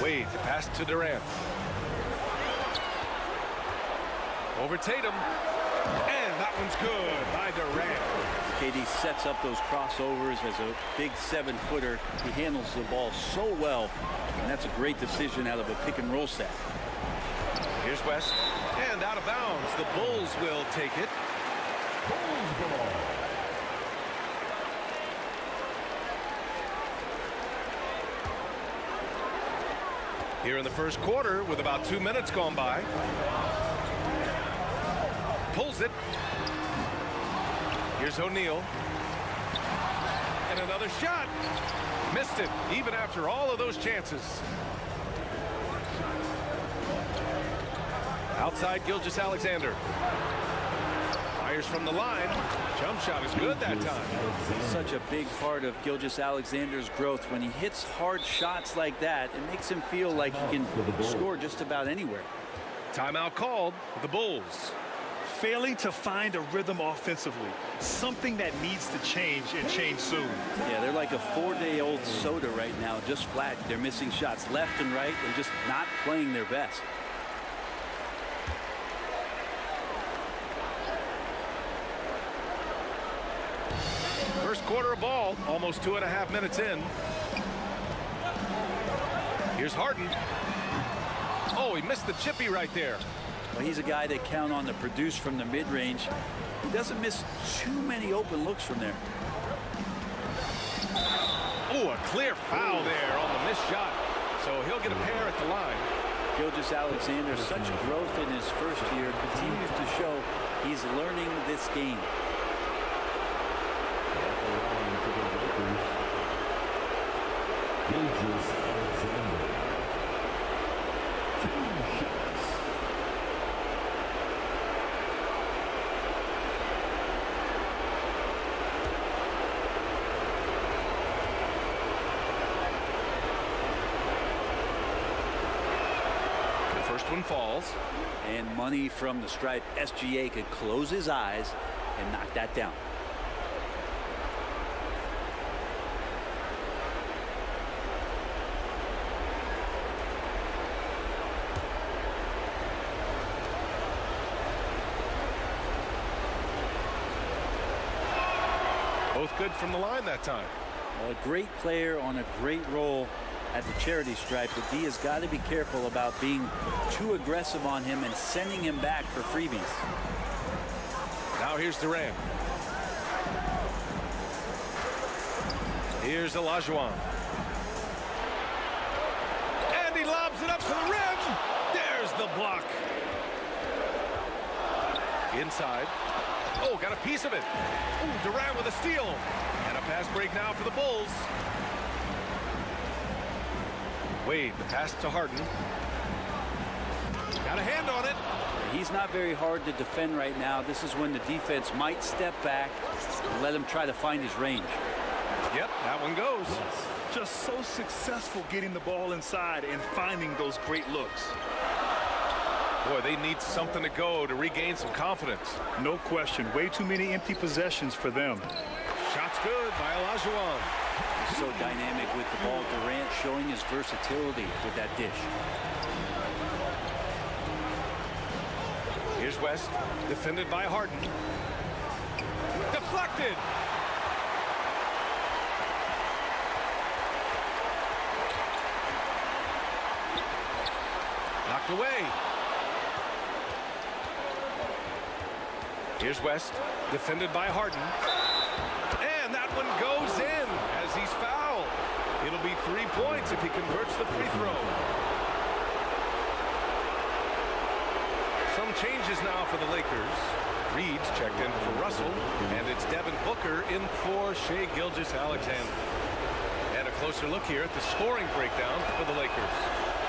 Wade, the pass to Durant. Over Tatum. And that one's good by Durant. KD sets up those crossovers as a big 7-footer. He handles the ball so well, and that's a great decision out of a pick-and-roll set. Here's West, and out of bounds. The Bulls will take it. Bulls ball. Here in the first quarter with about 2 minutes gone by. Pulls it. Here's O'Neal. And another shot. Missed it, even after all of those chances. Outside Gilgeous-Alexander. Fires from the line. Jump shot is good that time. Such a big part of Gilgeous-Alexander's growth. When he hits hard shots like that, it makes him feel like he can score just about anywhere. Timeout called for the Bulls. Failing to find a rhythm offensively, something that needs to change and change soon. Yeah, they're like a 4-day-old soda right now, just flat. They're missing shots left and right and just not playing their best. First quarter of ball, almost 2.5 minutes in. Here's Harden. Oh, he missed the chippy right there. Well, he's a guy they count on to produce from the mid-range. He doesn't miss too many open looks from there. Oh, a clear foul there on the missed shot. So he'll get a pair at the line. Gilgeous-Alexander, such growth in his first year, continues to show he's learning this game. One falls. And money from the stripe. SGA could close his eyes and knock that down. Both good from the line that time. Well, a great player on a great role at the charity stripe, but D has got to be careful about being too aggressive on him and sending him back for freebies. Now here's Durant. Here's Olajuwon. And he lobs it up to the rim. There's the block. Inside. Oh, got a piece of it. Ooh, Durant with a steal. And a fast break now for the Bulls. Wade, the pass to Harden. Got a hand on it. He's not very hard to defend right now. This is when the defense might step back and let him try to find his range. Yep, that one goes. Just so successful getting the ball inside and finding those great looks. Boy, they need something to go to regain some confidence. No question. Way too many empty possessions for them. Shots good by Olajuwon. He's so dynamic with the ball. Durant showing his versatility with that dish. Here's West, defended by Harden. Deflected. Knocked away. Here's West, defended by Harden. And that one goes in as he's fouled. It'll be 3 points if he converts the free throw. Some changes now for the Lakers. Reed's checked in for Russell, and it's Devin Booker in for Shai Gilgeous-Alexander. And a closer look here at the scoring breakdown for the Lakers.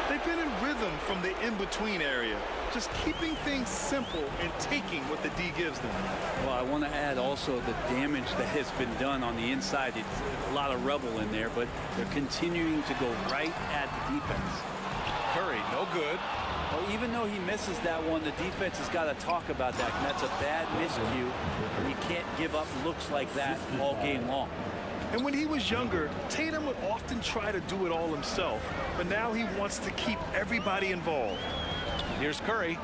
They've been in rhythm from the in-between area, just keeping things simple and taking what the D gives them. Well, I want to add also the damage that has been done on the inside. It's a lot of rubble in there, but they're continuing to go right at the defense. Curry, no good. Well, even though he misses that one, the defense has got to talk about that. And that's a bad miscue, and you can't give up looks like that all game long. And when he was younger, Tatum would often try to do it all himself, but now he wants to keep everybody involved. Here's Curry.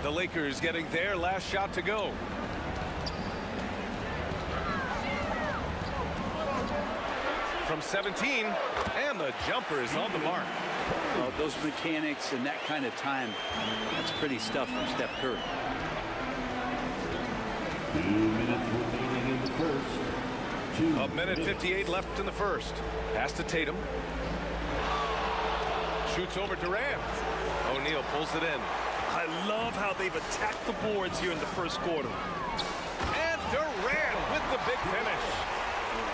The Lakers getting their last shot to go. From 17, and the jumper is on the mark. Well, those mechanics and that kind of time, that's pretty stuff from Steph Curry. 2 minutes remaining in the first. A minute 58 left in the first. Pass to Tatum. Shoots over Durant. O'Neal pulls it in. I love how they've attacked the boards here in the first quarter. And Durant with the big finish.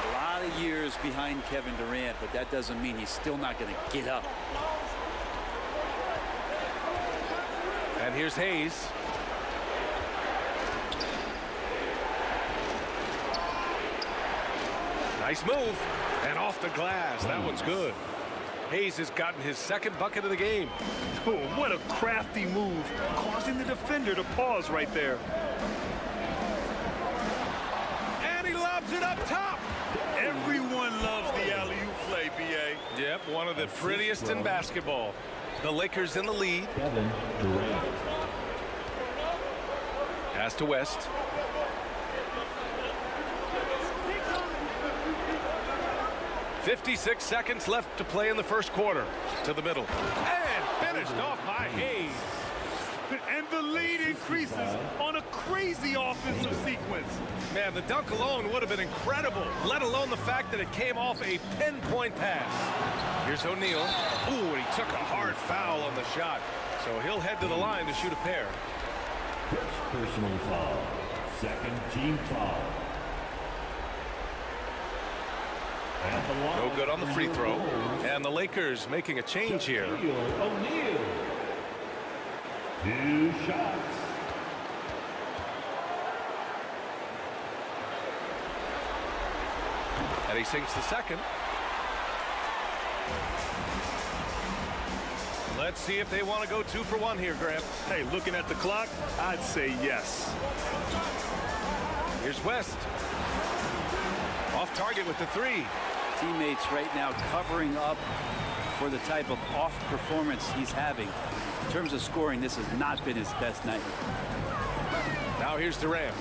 A lot of years behind Kevin Durant, but that doesn't mean he's still not going to get up. And here's Hayes. Nice move. And off the glass. That one's good. Hayes has gotten his second bucket of the game. Oh, what a crafty move, causing the defender to pause right there. And he lobs it up top. Everyone loves the alley-oop play, B.A. Yep, one of the prettiest in basketball. The Lakers in the lead. Kevin Durant. Pass to West. .56 seconds left to play in the first quarter. To the middle. And finished off by Hayes. And the lead increases on a crazy offensive sequence. Man, the dunk alone would have been incredible, let alone the fact that it came off a pinpoint pass. Here's O'Neal. Ooh, and he took a hard foul on the shot. So he'll head to the line to shoot a pair. First personal foul. Second team foul. No good on the free throw. And the Lakers making a change here. O'Neal. 2 shots. And he sinks the second. Let's see if they want to go 2 for 1 here, Graham. Hey, looking at the clock, I'd say yes. Here's West. Off target with the 3. Teammates right now covering up for the type of off performance he's having. In terms of scoring, this has not been his best night. Now here's Durant.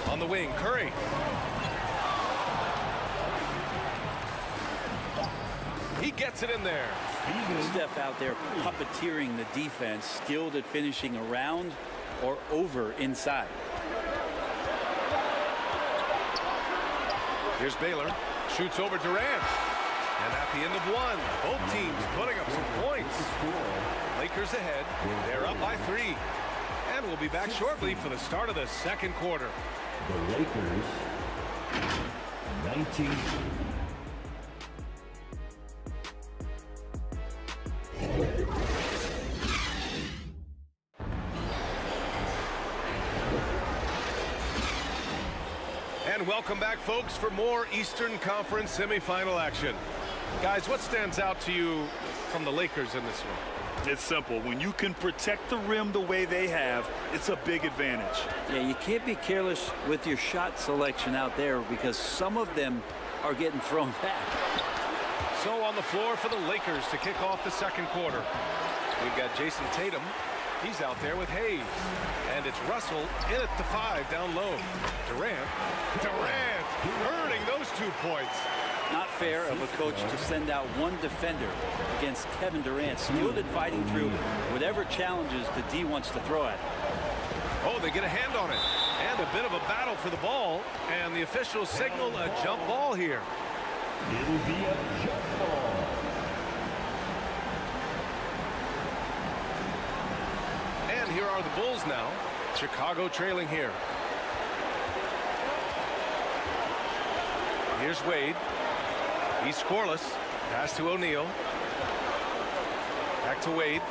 On the wing, Curry. He gets it in there. Steph out there puppeteering the defense, skilled at finishing around or over inside. Here's Baylor. Shoots over Durant. And at the end of 1, both teams putting up some points. Lakers ahead. They're up by 3. And we'll be back shortly for the start of the second quarter. The Lakers, 19. And welcome back, folks, for more Eastern Conference semifinal action. Guys, what stands out to you from the Lakers in this one? It's simple. When you can protect the rim the way they have, it's a big advantage. Yeah, you can't be careless with your shot selection out there because some of them are getting thrown back. So on the floor for the Lakers to kick off the second quarter. We've got Jason Tatum. He's out there with Hayes. And it's Russell in at the 5 down low. Durant earning those 2 points. Not fair of a coach to send out one defender against Kevin Durant, skilled at fighting through whatever challenges the D wants to throw at him. Oh, they get a hand on it. And a bit of a battle for the ball. And the officials signal a jump ball here. It'll be a jump ball. And here are the Bulls now. Chicago trailing here. Here's Wade. He's scoreless. Pass to O'Neal. Back to Wade.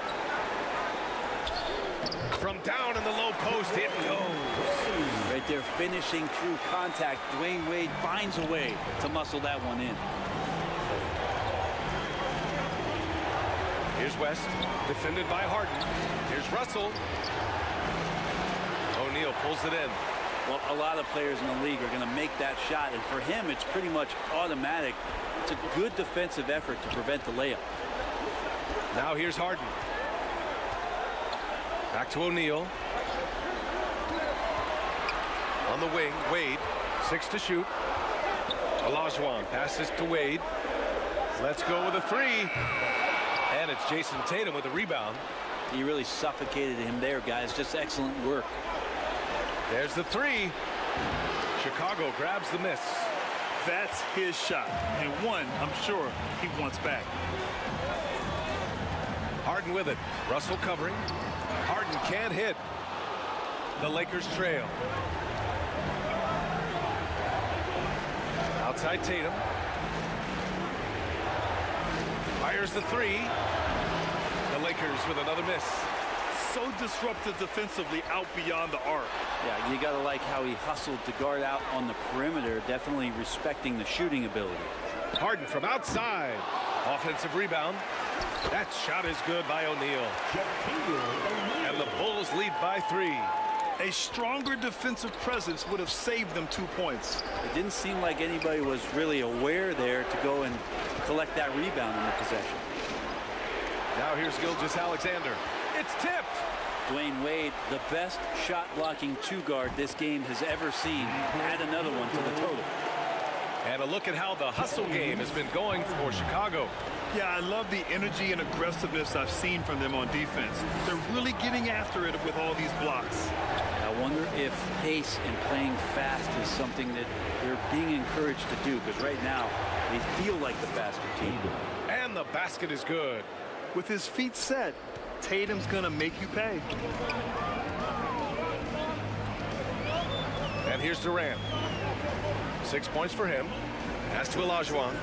From down in the low post, it goes. Right there, finishing through contact. Dwayne Wade finds a way to muscle that one in. Here's West, defended by Harden. Here's Russell. O'Neal pulls it in. Well, a lot of players in the league are going to make that shot, and for him, it's pretty much automatic. It's a good defensive effort to prevent the layup. Now here's Harden. Back to O'Neal. On the wing, Wade, 6 to shoot. Olajuwon passes to Wade. Let's go with a 3. And it's Jason Tatum with a rebound. He really suffocated him there, guys. Just excellent work. There's the 3. Chicago grabs the miss. That's his shot, and one I'm sure he wants back. Harden with it. Russell covering. Harden can't hit. The Lakers trail. Outside Tatum. Fires the three. The Lakers with another miss. So disruptive defensively out beyond the arc. Yeah, you got to like how he hustled to guard out on the perimeter, definitely respecting the shooting ability. Harden from outside. Offensive rebound. That shot is good by O'Neal. And the Bulls lead by 3. A stronger defensive presence would have saved them 2 points. It didn't seem like anybody was really aware there to go and collect that rebound in the possession. Now here's Gilgeous-Alexander. It's tipped. Dwayne Wade, the best shot-blocking two-guard this game has ever seen, add another one to the total. And a look at how the hustle game has been going for Chicago. Yeah, I love the energy and aggressiveness I've seen from them on defense. They're really getting after it with all these blocks. I wonder if pace and playing fast is something that they're being encouraged to do, because right now they feel like the faster team. And the basket is good. With his feet set, Tatum's gonna make you pay. And here's Durant. 6 points for him. Pass to Olajuwon.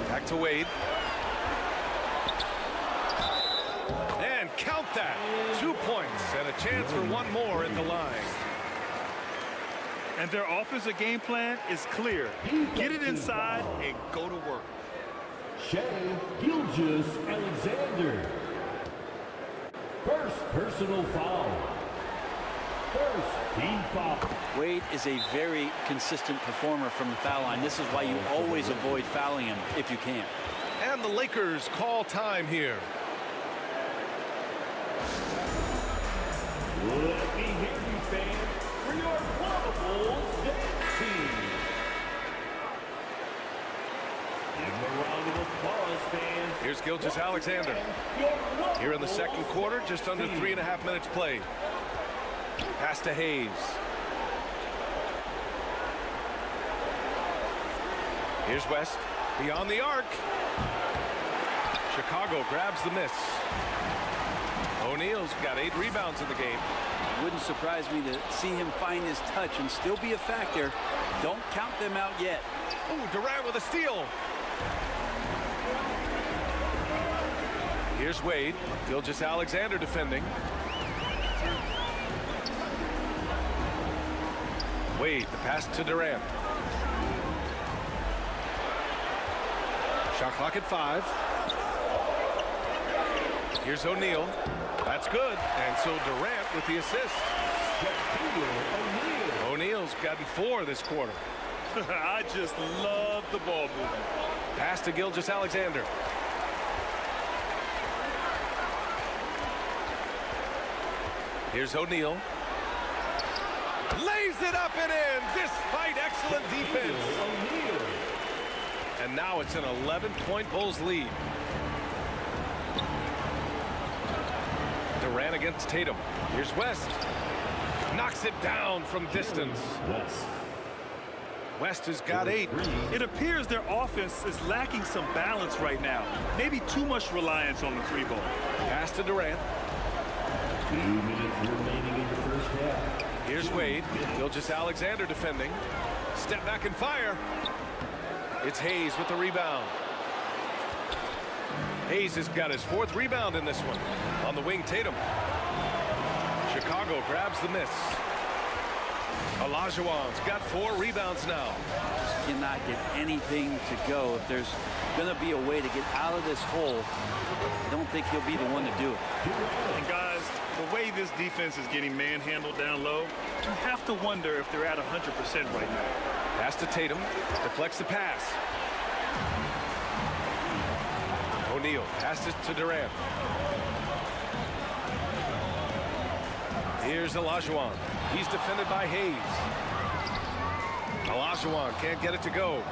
Back to Wade. And count that. 2 points and a chance for one more at the line. And their offensive game plan is clear. Get it inside and go to work. Shai Gilgeous-Alexander. First personal foul. First team foul. Wade is a very consistent performer from the foul line. This is why you always avoid fouling him if you can. And the Lakers call time here. Let me hear you, fans, for your Wallables dance team. Give a round of applause, fans. Here's Gilgeous-Alexander. Here in the second quarter, just under 3.5 minutes played. Pass to Hayes. Here's West. Beyond the arc. Chicago grabs the miss. O'Neal's got 8 rebounds in the game. It wouldn't surprise me to see him find his touch and still be a factor. Don't count them out yet. Oh, Durant with a steal. Here's Wade. Gilgeous-Alexander defending. Wade, the pass to Durant. Shot clock at 5. Here's O'Neal. That's good. And so Durant with the assist. O'Neal's gotten 4 this quarter. I just love the ball movement. Pass to Gilgeous-Alexander. Here's O'Neal. Lays it up and in despite excellent defense. And now it's an 11-point Bulls lead. Durant against Tatum. Here's West. Knocks it down from distance. West has got 8. It appears their offense is lacking some balance right now. Maybe too much reliance on the 3-ball. Pass to Durant. 2 minutes remaining in the first half. Here's Wade. Gilgeous-Alexander defending. Step back and fire. It's Hayes with the rebound. Hayes has got his 4th rebound in this one. On the wing, Tatum. Chicago grabs the miss. Olajuwon's got 4 rebounds now. Just cannot get anything to go. If there's going to be a way to get out of this hole, I don't think he'll be the one to do it. And guys, the way this defense is getting manhandled down low, you have to wonder if they're at 100% right now. Pass to Tatum. Deflects the pass. O'Neal passes to Durant. Here's Olajuwon. He's defended by Hayes. Olajuwon can't get it to go.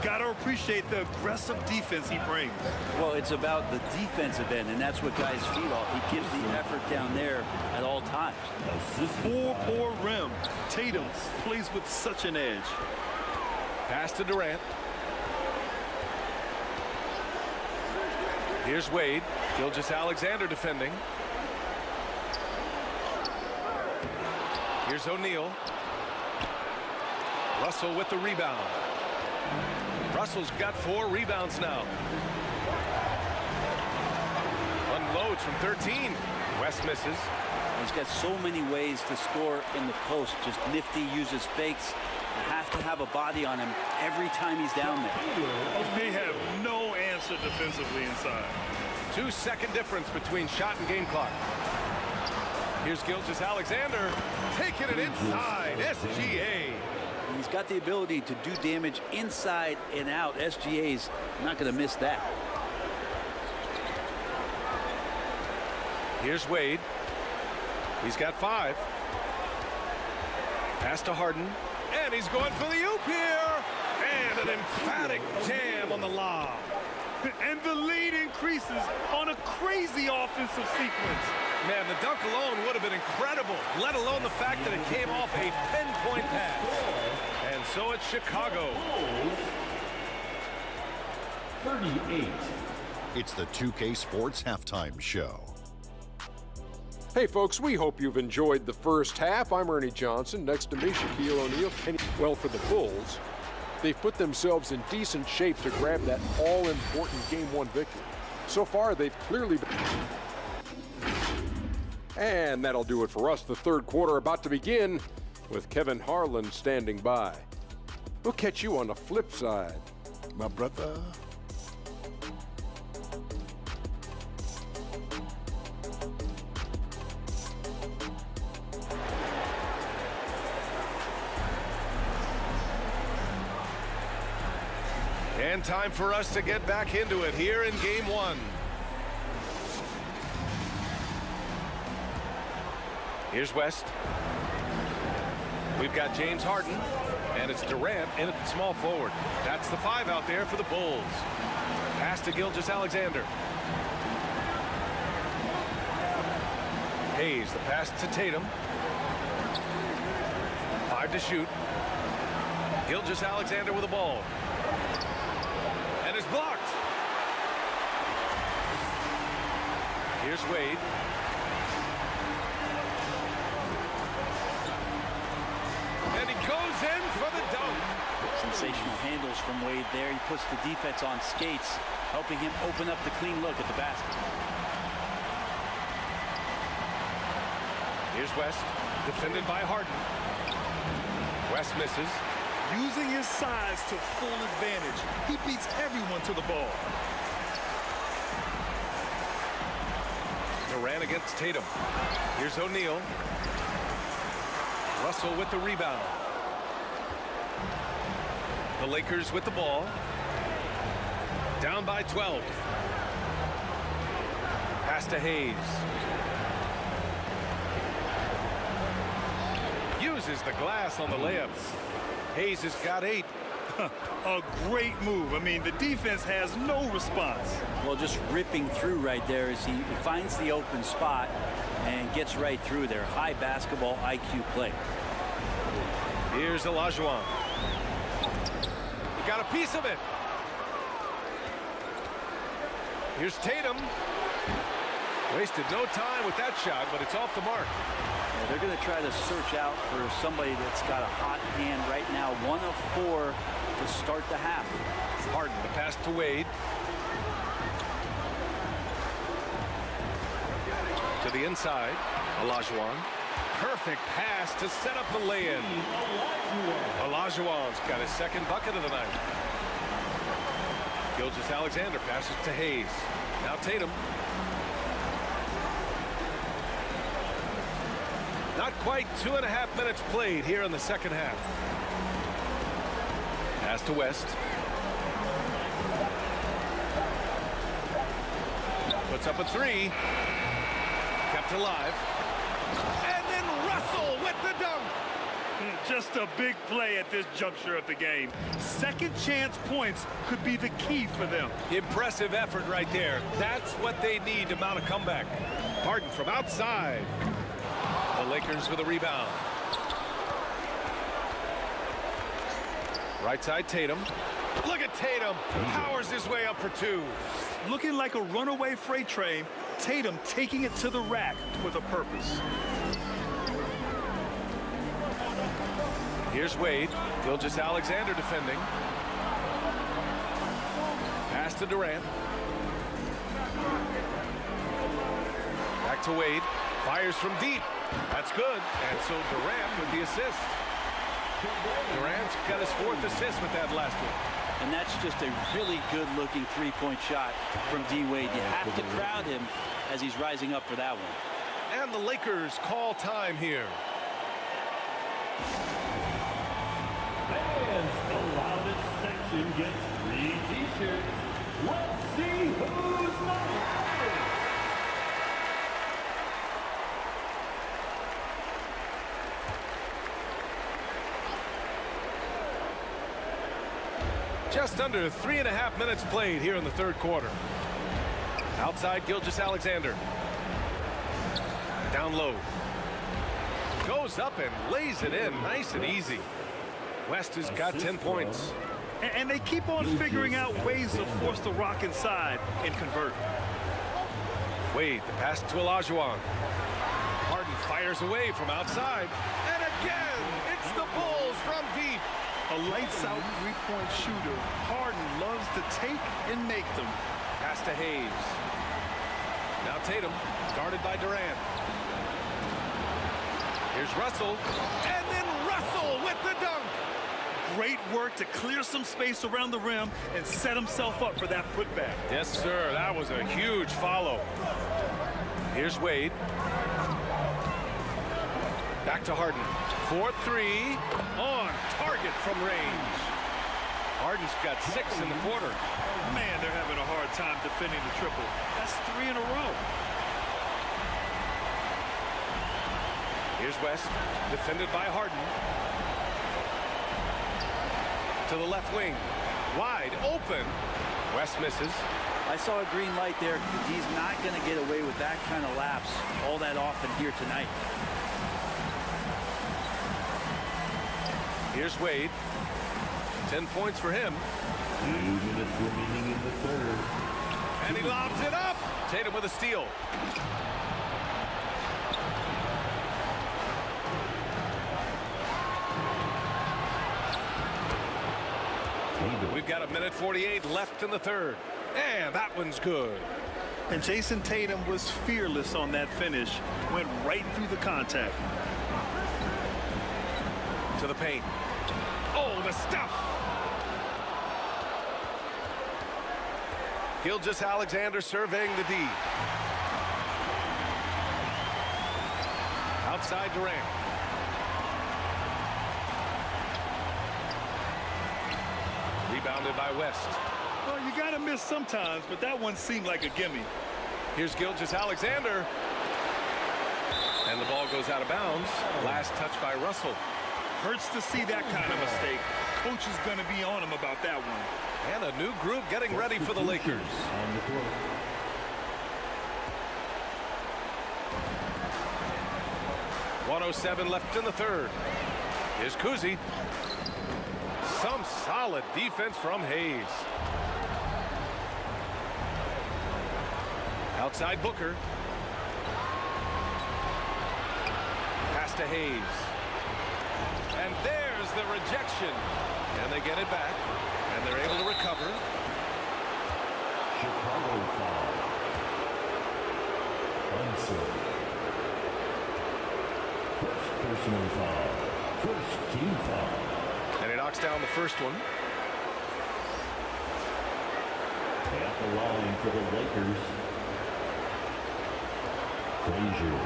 Got to appreciate the aggressive defense he brings. Well, it's about the defensive end, and that's what guys feed off. He gives the effort down there at all times. 4-4 rim. Tatum plays with such an edge. Pass to Durant. Here's Wade. Gilgeous-Alexander defending. Here's O'Neal. Russell with the rebound. Russell's got 4 rebounds now. Unloads from 13. West misses. He's got so many ways to score in the post. Just nifty, uses fakes. You have to have a body on him every time he's down there. They have no answer defensively inside. 2-second difference between shot and game clock. Here's Gilgeous-Alexander taking it inside. SGA. He's got the ability to do damage inside and out. SGA's not going to miss that. Here's Wade. He's got 5. Pass to Harden. And he's going for the oop here. And an emphatic jam on the lob. And the lead increases on a crazy offensive sequence. Man, the dunk alone would have been incredible, let alone the fact that it came off a pinpoint pass. And so it's Chicago. 38. It's the 2K Sports Halftime Show. Hey folks, we hope you've enjoyed the first half. I'm Ernie Johnson. Next to me, Shaquille O'Neal. Well, for the Bulls, they've put themselves in decent shape to grab that all-important Game 1 victory. So far, they've clearly been... And that'll do it for us. The third quarter about to begin with Kevin Harlan standing by. We'll catch you on the flip side, my brother. And time for us to get back into it here in Game 1. Here's West. We've got James Harden, and it's Durant in at small forward. That's the 5 out there for the Bulls. Pass to Gilgeous-Alexander. Hayes, the pass to Tatum. 5 to shoot. Gilgeous-Alexander with the ball. And it's blocked. Here's Wade. And he goes in for the dunk. Sensational handles from Wade there. He puts the defense on skates, helping him open up the clean look at the basket. Here's West, defended by Harden. West misses. Using his size to full advantage. He beats everyone to the ball. Durant against Tatum. Here's O'Neal. Russell with the rebound. The Lakers with the ball. Down by 12. Pass to Hayes. Uses the glass on the layups. Hayes has got 8. A great move. I mean, the defense has no response. Well, just ripping through right there as he finds the open spot and gets right through there. High basketball IQ play. Here's Olajuwon. He got a piece of it. Here's Tatum. Wasted no time with that shot, but it's off the mark. Yeah, they're going to try to search out for somebody that's got a hot hand right now. 1 of 4 to start the half. Harden, the pass to Wade. To the inside, Olajuwon. Perfect pass to set up the lay-in. Olajuwon's got his second bucket of the night. Gilgeous-Alexander passes to Hayes. Now Tatum. Not quite 2.5 minutes played here in the second half. Pass to West. Puts up a 3. Kept alive. And then Russell with the dunk. Just a big play at this juncture of the game. Second chance points could be the key for them. Impressive effort right there. That's what they need to mount a comeback. Harden from outside. The Lakers with a rebound. Right side, Tatum. Look at Tatum. Powers his way up for two. Looking like a runaway freight train, Tatum taking it to the rack with a purpose. Here's Wade. Gilgeous-Alexander defending. Pass to Durant. Back to Wade. Fires from deep. That's good. And so Durant with the assist. Durant's got his fourth assist with that last one. And that's just a really good-looking three-point shot from D-Wade. You have to crowd him as he's rising up for that one. And the Lakers call time here. And the loudest section gets 3 t-shirts. Let's see who's number 1. Just under 3.5 minutes played here in the third quarter. Outside, Gilgeous-Alexander. Down low. Goes up and lays it in nice and easy. West has got 10 points. And they keep on figuring out ways to force the rock inside and convert. Wade, the pass to Olajuwon. Harden fires away from outside. And again, it's the Bulls from deep. A lights-out three-point shooter. Harden loves to take and make them. Pass to Hayes. Now Tatum, guarded by Durant. Here's Russell. And then Russell with the dunk. Great work to clear some space around the rim and set himself up for that putback. Yes, sir. That was a huge follow. Here's Wade. Back to Harden. 4-3 on target from range. Harden's got 6 in the quarter. Man, they're having a hard time defending the triple. That's 3 in a row. Here's West, defended by Harden. To the left wing, wide open. West misses. I saw a green light there. He's not going to get away with that kind of lapse all that often here tonight. Here's Wade. 10 points for him. 2 minutes remaining in the third. And he lobs it up. Tatum with a steal. We've got 1:48 left in the third. And that one's good. And Jason Tatum was fearless on that finish. Went right through the contact. To the paint. Oh, the stuff. Gilgeous-Alexander surveying the D. Outside Durant. Rebounded by West. Well, you got to miss sometimes, but that one seemed like a gimme. Here's Gilgeous-Alexander. And the ball goes out of bounds. Last touch by Russell. Hurts to see that kind of mistake. Coach is going to be on him about that one. And a new group getting ready for the Lakers. On the court. .107 left in the third. Here's Kuzi. Some solid defense from Hayes. Outside Booker. Pass to Hayes. And there's the rejection. And they get it back. And they're able to recover. Chicago foul. DUNCIC. First personal foul. First team foul. And he knocks down the first one. At the line for the Lakers. Frazier.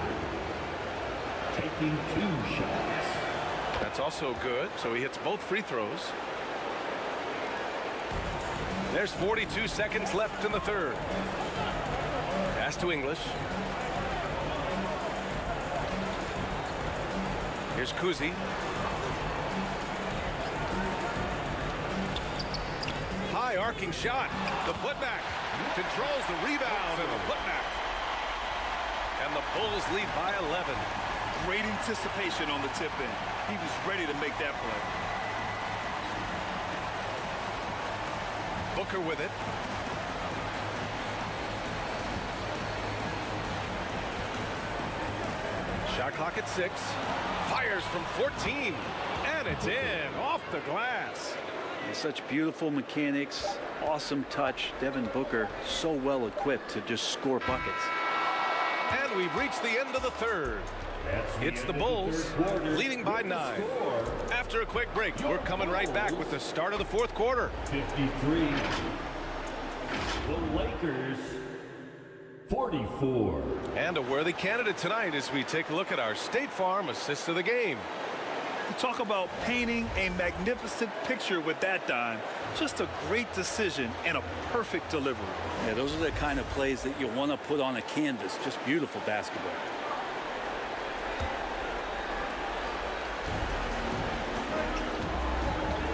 Taking 2 shots. That's also good, so he hits both free throws. There's 42 seconds left in the third. Pass to English. Here's Kuzi. high arcing shot. The putback controls the rebound and the putback. And the Bulls lead by 11. Great anticipation on the tip-in. He was ready to make that play. Booker with it. Shot clock at 6. Fires from 14. And it's in, off the glass. And such beautiful mechanics, awesome touch. Devin Booker so well equipped to just score buckets. And we've reached the end of the third. It's the Bulls leading by 9. After a quick break, we're coming right back with the start of the fourth quarter. 53. The Lakers, 44. And a worthy candidate tonight as we take a look at our State Farm assist of the game. You talk about painting a magnificent picture with that dime. Just a great decision and a perfect delivery. Yeah, those are the kind of plays that you want to put on a canvas. Just beautiful basketball.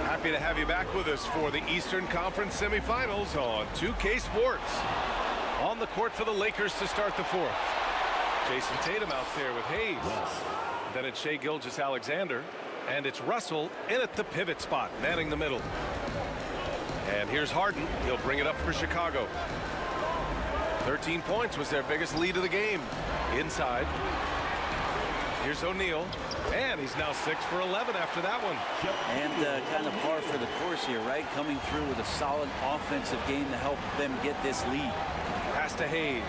Happy to have you back with us for the Eastern Conference semifinals on 2K Sports. On the court for the Lakers to start the fourth. Jason Tatum out there with Hayes. Then it's Shai Gilgeous-Alexander. And it's Russell in at the pivot spot, manning the middle. And here's Harden. He'll bring it up for Chicago. 13 points was their biggest lead of the game. Inside. Here's O'Neal. And he's now 6 for 11 after that one. And kind of par for the course here, right? Coming through with a solid offensive game to help them get this lead. Pass to Hayes.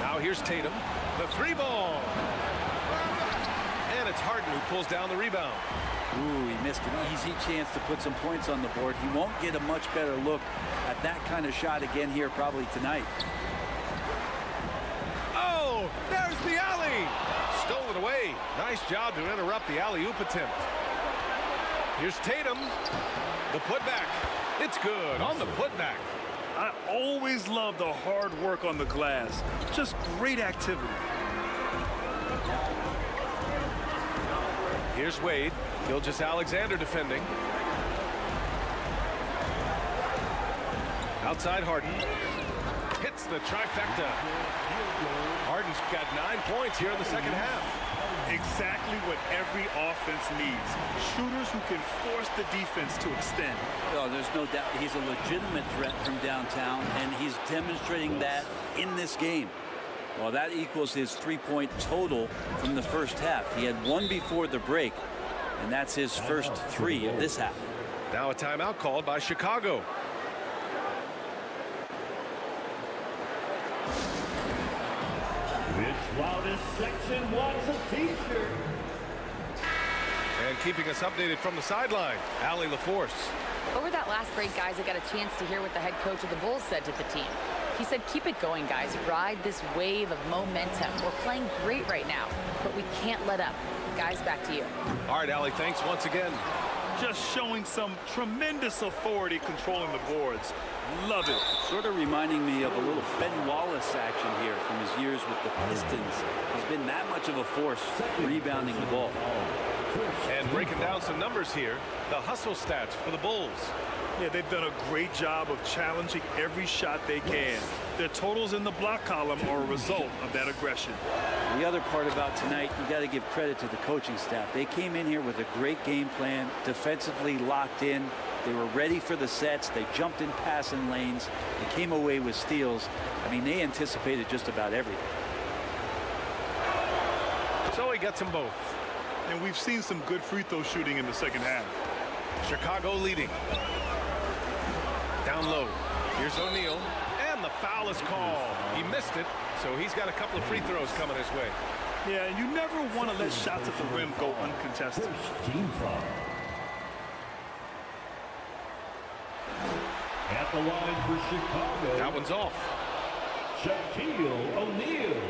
Now here's Tatum. The 3-ball. And it's Harden who pulls down the rebound. Ooh, he missed an easy chance to put some points on the board. He won't get a much better look at that kind of shot again here probably tonight. Oh, there's the alley. Stolen away. Nice job to interrupt the alley-oop attempt. Here's Tatum. The putback. It's good on the putback. I always love the hard work on the glass. Just great activity. Here's Wade. Gilgeous-Alexander defending. Outside Harden. Hits the trifecta. Harden's got 9 points here in the second half. Exactly what every offense needs. Shooters who can force the defense to extend. Oh, there's no doubt he's a legitimate threat from downtown, and he's demonstrating that in this game. Well, that equals his 3-point total from the first half. He had 1 before the break, and that's his first 3 of this half. Now a timeout called by Chicago. It's Loudest Section wants a t-shirt. And keeping us updated from the sideline, Allie LaForce. Over that last break, guys, I got a chance to hear what the head coach of the Bulls said to the team. He said, keep it going, guys. Ride this wave of momentum. We're playing great right now, but we can't let up. Guys, back to you. All right, Allie, thanks once again. Just showing some tremendous authority controlling the boards. Love it. Sort of reminding me of a little Ben Wallace action here from his years with the Pistons. He's been that much of a force rebounding the ball. And breaking down some numbers here, the hustle stats for the Bulls. Yeah, they've done a great job of challenging every shot they can. Their totals in the block column are a result of that aggression. The other part about tonight, you got to give credit to the coaching staff. They came in here with a great game plan, defensively locked in. They were ready for the sets. They jumped in passing lanes. They came away with steals. I mean, they anticipated just about everything. So he gets them both. And we've seen some good free throw shooting in the second half. Chicago leading. Down low. Here's O'Neal. And the foul is called. He missed it, so he's got a couple of free throws coming his way. Yeah, and you never want to let shots at the rim go uncontested. Team foul. At the line for Chicago. That one's off. Shaquille O'Neal.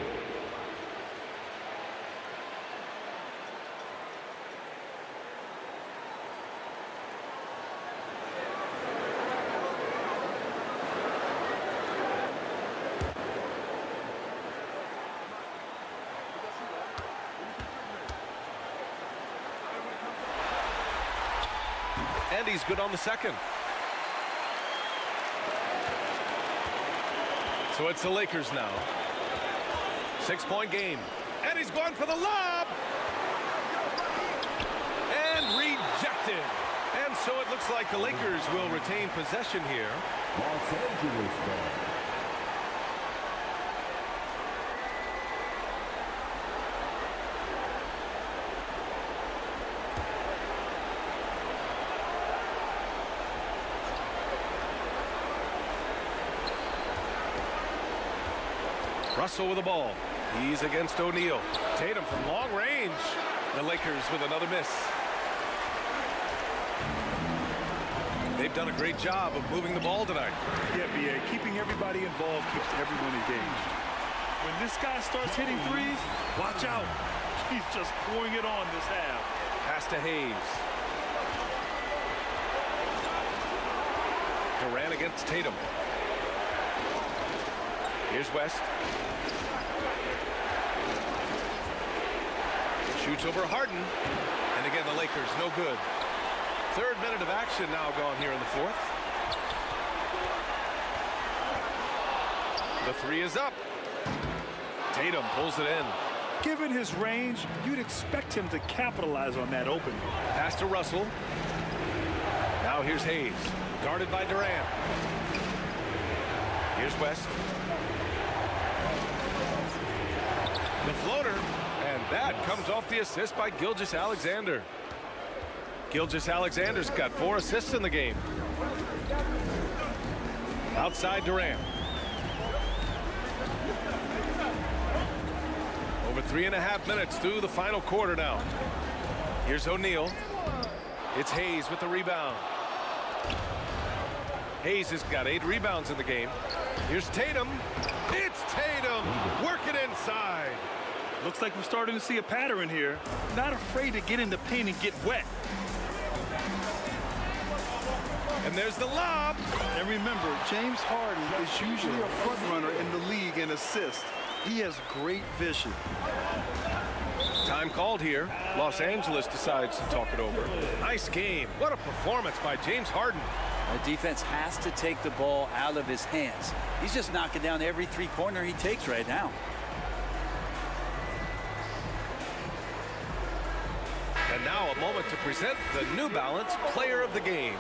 he's good on the second. So it's the Lakers now. 6-point game. And he's going for the lob. And rejected. And so it looks like the Lakers will retain possession here. Los Angeles ball. Russell with the ball. He's against O'Neal. Tatum from long range. The Lakers with another miss. They've done a great job of moving the ball tonight. Yeah, B.A. Keeping everybody involved keeps everyone engaged. When this guy starts hitting threes, watch out. He's just pouring it on this half. Pass to Hayes. Durant against Tatum. Here's West. Shoots over Harden. And again, the Lakers, no good. 3rd minute of action now gone here in the 4th. The 3 is up. Tatum pulls it in. Given his range, you'd expect him to capitalize on that opening. Pass to Russell. Now here's Hayes, guarded by Durant. Here's West. The floater, and that comes off the assist by Gilgeous-Alexander. Gilgeous-Alexander's got 4 assists in the game. Outside Durant. Over 3.5 minutes through the final quarter now. Here's O'Neal. It's Hayes with the rebound. Hayes has got 8 rebounds in the game. Here's Tatum. It's Tatum working inside. Looks like we're starting to see a pattern here. Not afraid to get in the paint and get wet. And there's the lob. And remember, James Harden is usually a front runner in the league in assists. He has great vision. Time called here. Los Angeles decides to talk it over. Nice game. What a performance by James Harden. The defense has to take the ball out of his hands. He's just knocking down every 3-pointer he takes right now. And now a moment to present the New Balance Player of the Game.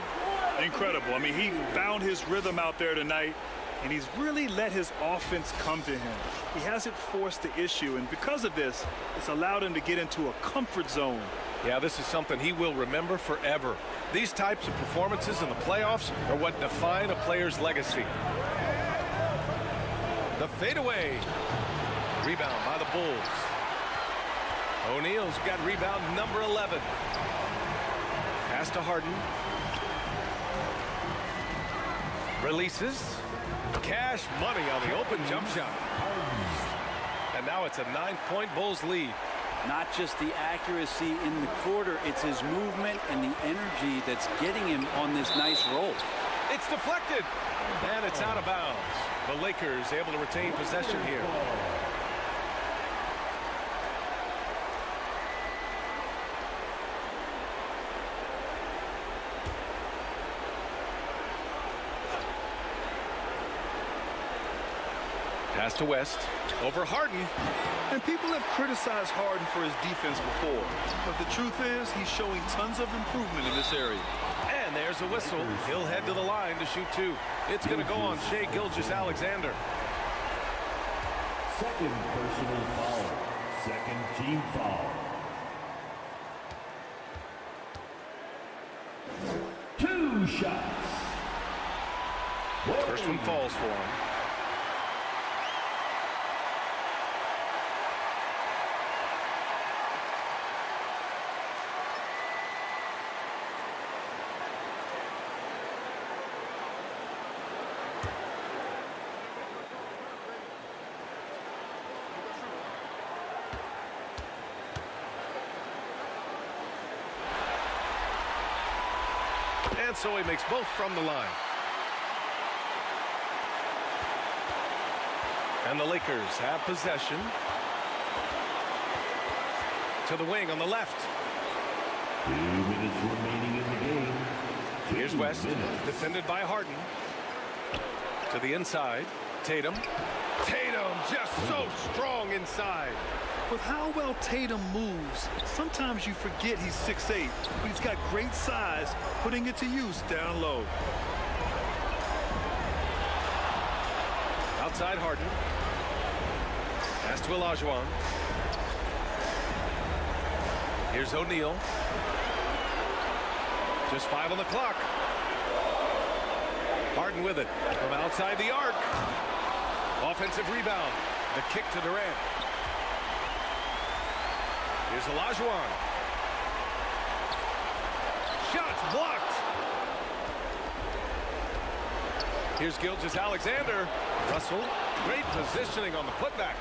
Incredible. I mean, he found his rhythm out there tonight, and he's really let his offense come to him. He hasn't forced the issue, and because of this, it's allowed him to get into a comfort zone. Yeah, this is something he will remember forever. These types of performances in the playoffs are what define a player's legacy. The fadeaway. Rebound by the Bulls. O'Neal's got rebound number 11. Pass to Harden. Releases. Cash money on the open jump shot. And now it's a 9-point Bulls lead. Not just the accuracy in the quarter, it's his movement and the energy that's getting him on this nice roll. It's deflected. And it's out of bounds. The Lakers able to retain possession here. Pass to West. Over Harden. And people have criticized Harden for his defense before. But the truth is, he's showing tons of improvement in this area. And there's a whistle. He'll head to the line to shoot 2. It's going to go on Shai Gilgeous-Alexander. Second personal foul. Second team foul. 2 shots. First one falls for him. And so he makes both from the line. And the Lakers have possession. To the wing on the left. 2 minutes remaining in the game. Here's West, defended by Harden. To the inside, Tatum. Tatum just so strong inside. With how well Tatum moves, sometimes you forget he's 6'8", but he's got great size, putting it to use down low. Outside Harden. Pass to Olajuwon. Here's O'Neal. Just 5 on the clock. Harden with it from outside the arc. Offensive rebound. The kick to Durant. Here's Olajuwon. Shots blocked. Here's Gilgeous-Alexander. Russell, great positioning on the putback.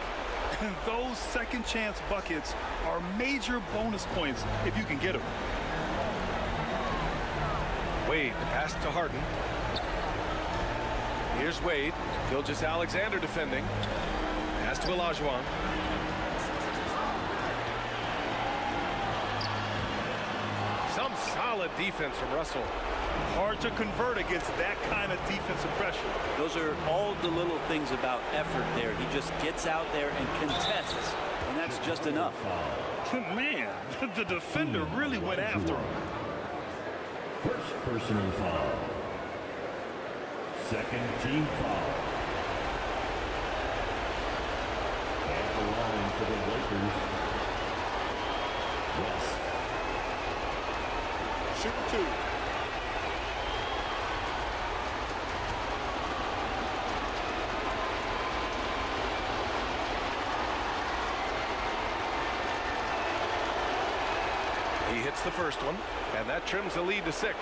And those second chance buckets are major bonus points if you can get them. Wade, the pass to Harden. Here's Wade. Gilgeous-Alexander defending. Pass to Olajuwon. Some solid defense from Russell. Hard to convert against that kind of defensive pressure. Those are all the little things about effort there. He just gets out there and contests, and that's just enough. Man, the defender really went after him. First personal foul. Second team foul. At the line for the Lakers. West. Shoot 2. He hits the first one, and that trims the lead to 6.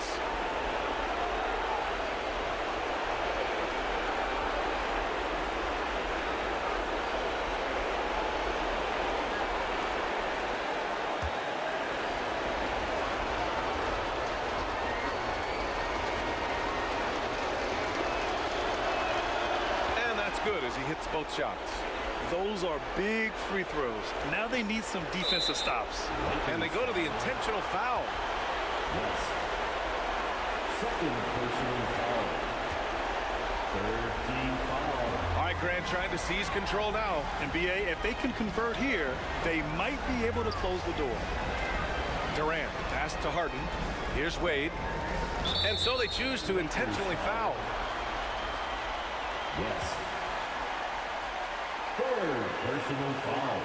And that's good as he hits both shots. Those are big free throws. Now they need some defensive stops. And they go to the intentional foul. Yes. Second personal foul. Third team foul. All right, Grant trying to seize control now. And BA, if they can convert here, they might be able to close the door. Durant, pass to Harden. Here's Wade. And so they choose to intentionally foul. Yes. Third personal foul.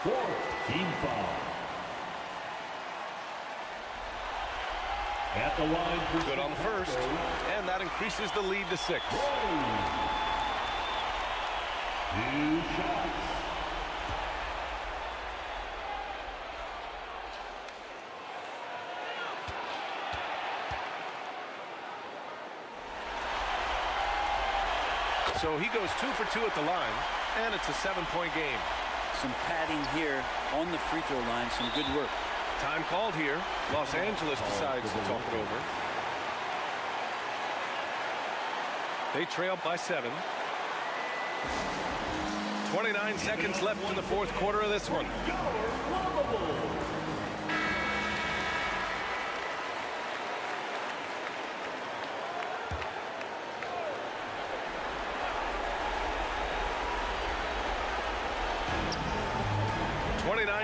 Fourth team foul. At the line for good on the first, and that increases the lead to 6. 2 shots. So he goes 2 for 2 at the line, and it's a 7-point game. Some padding here on the free throw line, some good work. Time called here. Los Angeles decides to talk it over. They trail by 7. 29 seconds left in the fourth quarter of this one.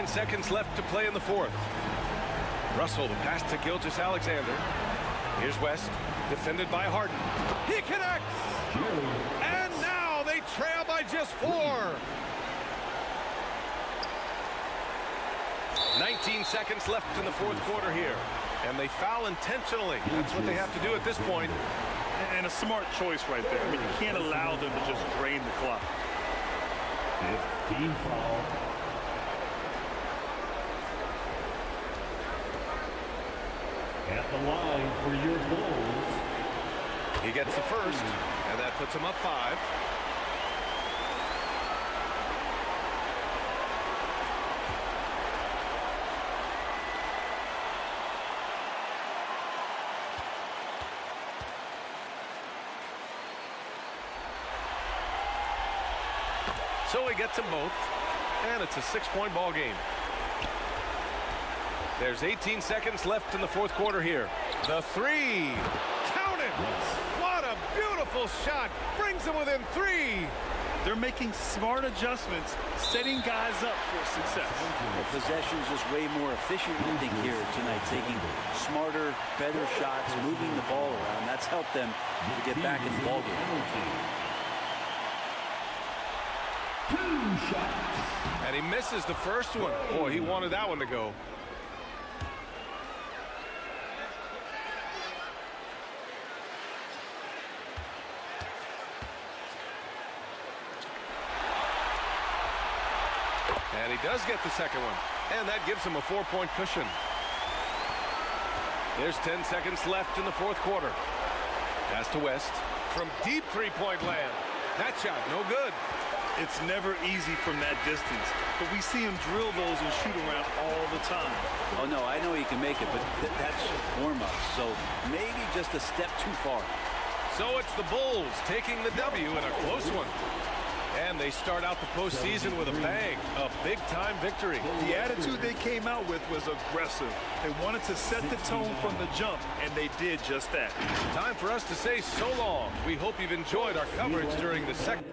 Seconds left to play in the fourth. Russell, the pass to Gilgeous-Alexander. Here's West, defended by Harden. He connects! And now they trail by just 4. 19 seconds left in the fourth quarter here. And they foul intentionally. That's what they have to do at this point. And a smart choice right there. I mean, you can't allow them to just drain the clock. 15 foul. At the line for your Bulls. He gets the first, and that puts him up 5. So he gets them both, and it's a 6-point ball game. There's 18 seconds left in the fourth quarter here. The three. Count it! What a beautiful shot. Brings them within 3. They're making smart adjustments, setting guys up for success. The possession's just way more efficient, I think, here tonight. Taking smarter, better shots, moving the ball around. That's helped them to get back in the ballgame. 2 shots. And he misses the first one. Boy, he wanted that one to go. And he does get the second one. And that gives him a 4-point cushion. There's 10 seconds left in the fourth quarter. Pass to West. From deep three-point land. That shot, no good. It's never easy from that distance, but we see him drill those and shoot around all the time. Oh, no, I know he can make it, but that's warm-up, so maybe just a step too far. So it's the Bulls taking the W in a close one. And they start out the postseason with a bang, a big-time victory. The attitude they came out with was aggressive. They wanted to set the tone from the jump, and they did just that. Time for us to say so long. We hope you've enjoyed our coverage during the second.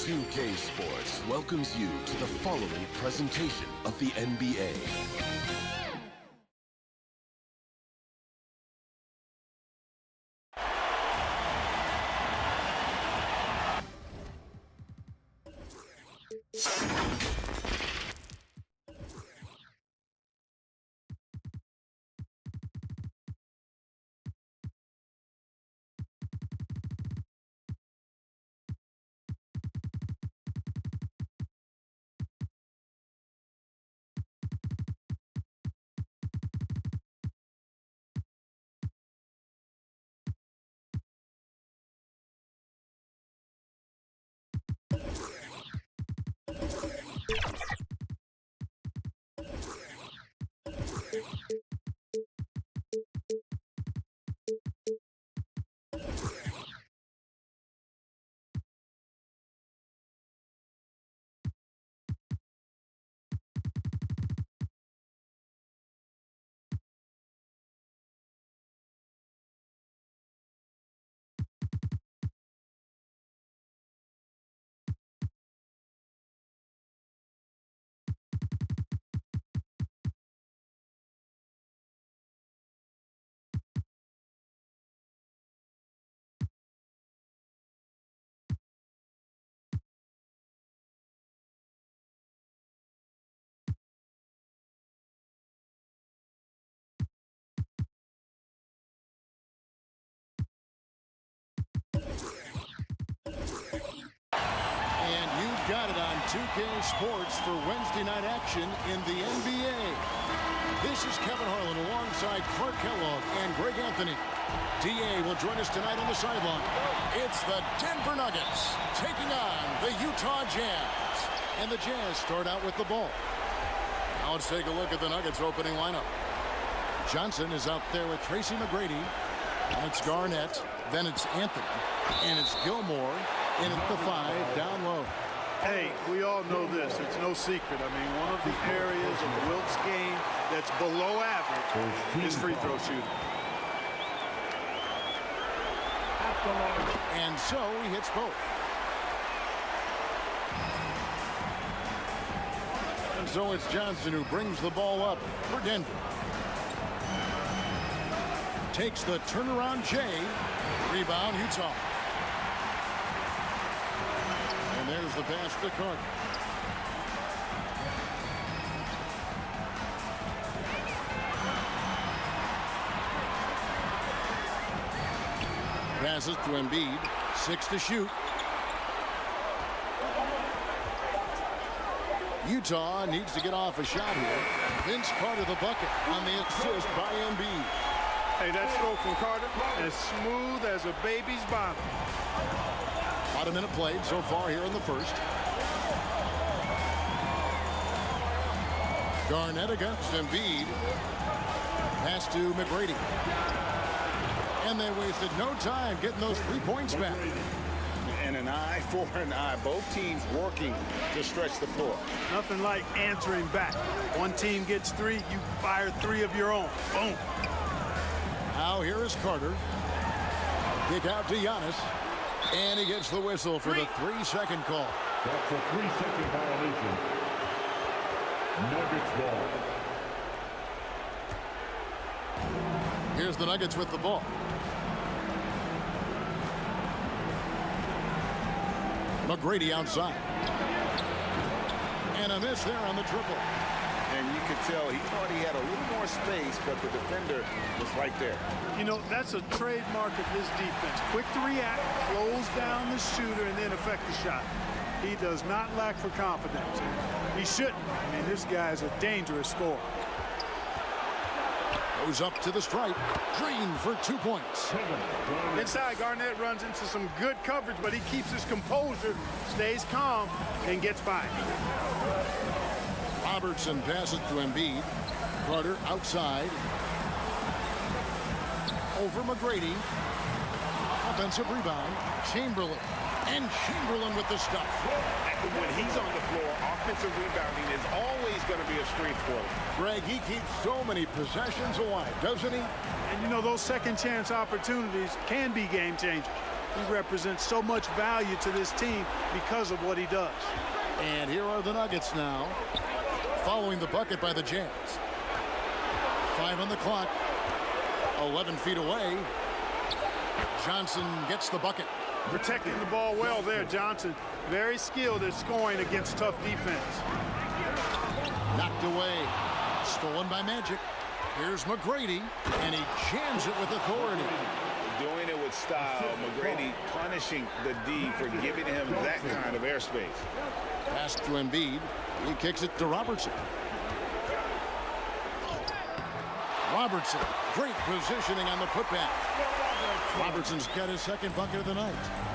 2K Sports welcomes you to the following presentation of the NBA. And you've got it on 2K Sports for Wednesday night action in the NBA. This is Kevin Harlan alongside Clark Kellogg and Greg Anthony. DA will join us tonight on the sideline. It's the Denver Nuggets taking on the Utah Jazz. And the Jazz start out with the ball. Now let's take a look at the Nuggets opening lineup. Johnson is out there with Tracy McGrady. And it's Garnett. Then it's Anthony. And it's Gilmore in at the 5 down low. Hey, we all know this. It's no secret. I mean, one of the areas of Wilt's game that's below average is free throw shooting. And so he hits both. And so it's Johnson who brings the ball up for Denver. Takes the turnaround Jay. Rebound Utah. And there's the pass to Carter. Passes to Embiid. 6 to shoot. Utah needs to get off a shot here. Vince Carter the bucket on the assist by Embiid. Hey, that stroke from Carter, as smooth as a baby's bottom. About a minute played so far here in the first. Garnett against Embiid. Pass to McGrady. And they wasted no time getting those 3 points back. And an eye for an eye. Both teams working to stretch the floor. Nothing like answering back. One team gets 3, you fire 3 of your own. Boom. Now here is Carter. Kick out to Giannis. And he gets the whistle for the 3-second call. That's a 3-second violation. Nuggets ball. Here's the Nuggets with the ball. McGrady outside. And a miss there on the triple. And you could tell he thought he had a little more space, but the defender was right there. You know, that's a trademark of his defense. Quick to react, close down the shooter, and then affect the shot. He does not lack for confidence. He shouldn't. I mean, this guy is a dangerous scorer. Goes up to the stripe. Green for 2 points. Inside, Garnett runs into some good coverage, but he keeps his composure, stays calm, and gets by. Robertson passes to Embiid. Carter outside. Over McGrady. Offensive rebound. Chamberlain. And Chamberlain with the stuff. When he's on the floor, offensive rebounding is always going to be a strength for him. Greg, he keeps so many possessions alive, doesn't he? And you know, those second chance opportunities can be game changers. He represents so much value to this team because of what he does. And here are the Nuggets now, following the bucket by the Jazz. 5 on the clock. 11 feet away. Johnson gets the bucket. Protecting the ball well there, Johnson. Very skilled at scoring against tough defense. Knocked away. Stolen by Magic. Here's McGrady, and he jams it with authority. Doing it with style. McGrady punishing the D for giving him that kind of airspace. Pass to Embiid. He kicks it to Robertson. Robertson, great positioning on the putback. Robertson's got his second bucket of the night.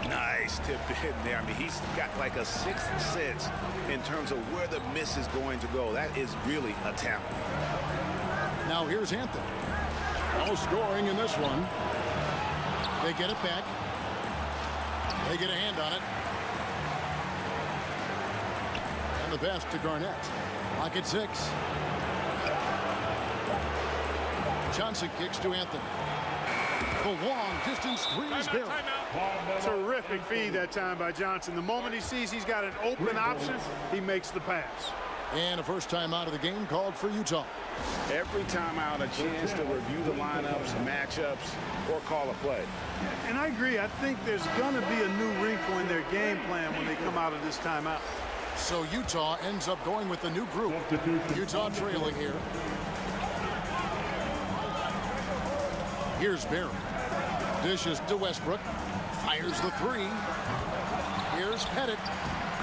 Nice tip in there. I mean, he's got like a sixth sense in terms of where the miss is going to go. That is really a talent. Now here's Anthony. No scoring in this one. They get it back. They get a hand on it. And the pass to Garnett. Clock at 6. Johnson kicks to Anthony. The long distance three is Barry. Terrific feed that time by Johnson. The moment he sees he's got an open option, he makes the pass. And a first time out of the game called for Utah. Every time out, a chance to review the lineups, matchups, or call a play. And I agree. I think there's going to be a new wrinkle in their game plan when they come out of this timeout. So Utah ends up going with the new group. Utah trailing here. Here's Barry. Dishes to Westbrook. Fires the three. Here's Pettit.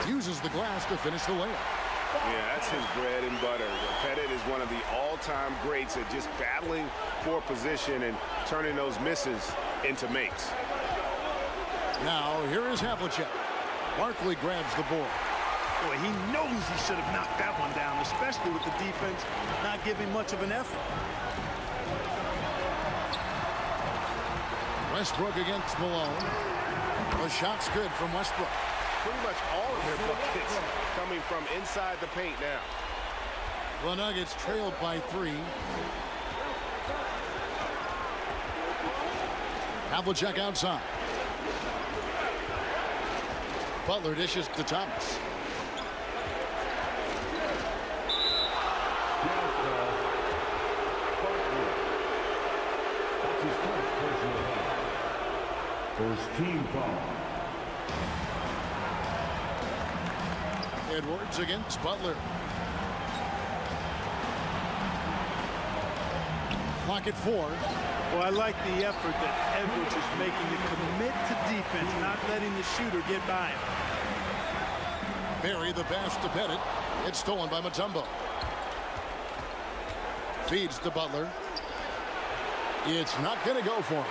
Uses the glass to finish the layup. Yeah, that's his bread and butter. Pettit is one of the all-time greats at just battling for position and turning those misses into makes. Now, here is Havlicek. Barkley grabs the board. Boy, he knows he should have knocked that one down, especially with the defense not giving much of an effort. Westbrook against Malone. The shot's good from Westbrook. Pretty much all of their buckets coming from inside the paint now. The Nuggets trailed by 3. Havlicek outside. Butler dishes to Thomas. First team foul. Edwards against Butler. Clock at 4. Well, I like the effort that Edwards is making to commit to defense, not letting the shooter get by him. Barry the pass to Pettit. It's stolen by Mutombo. Feeds to Butler. It's not going to go for him.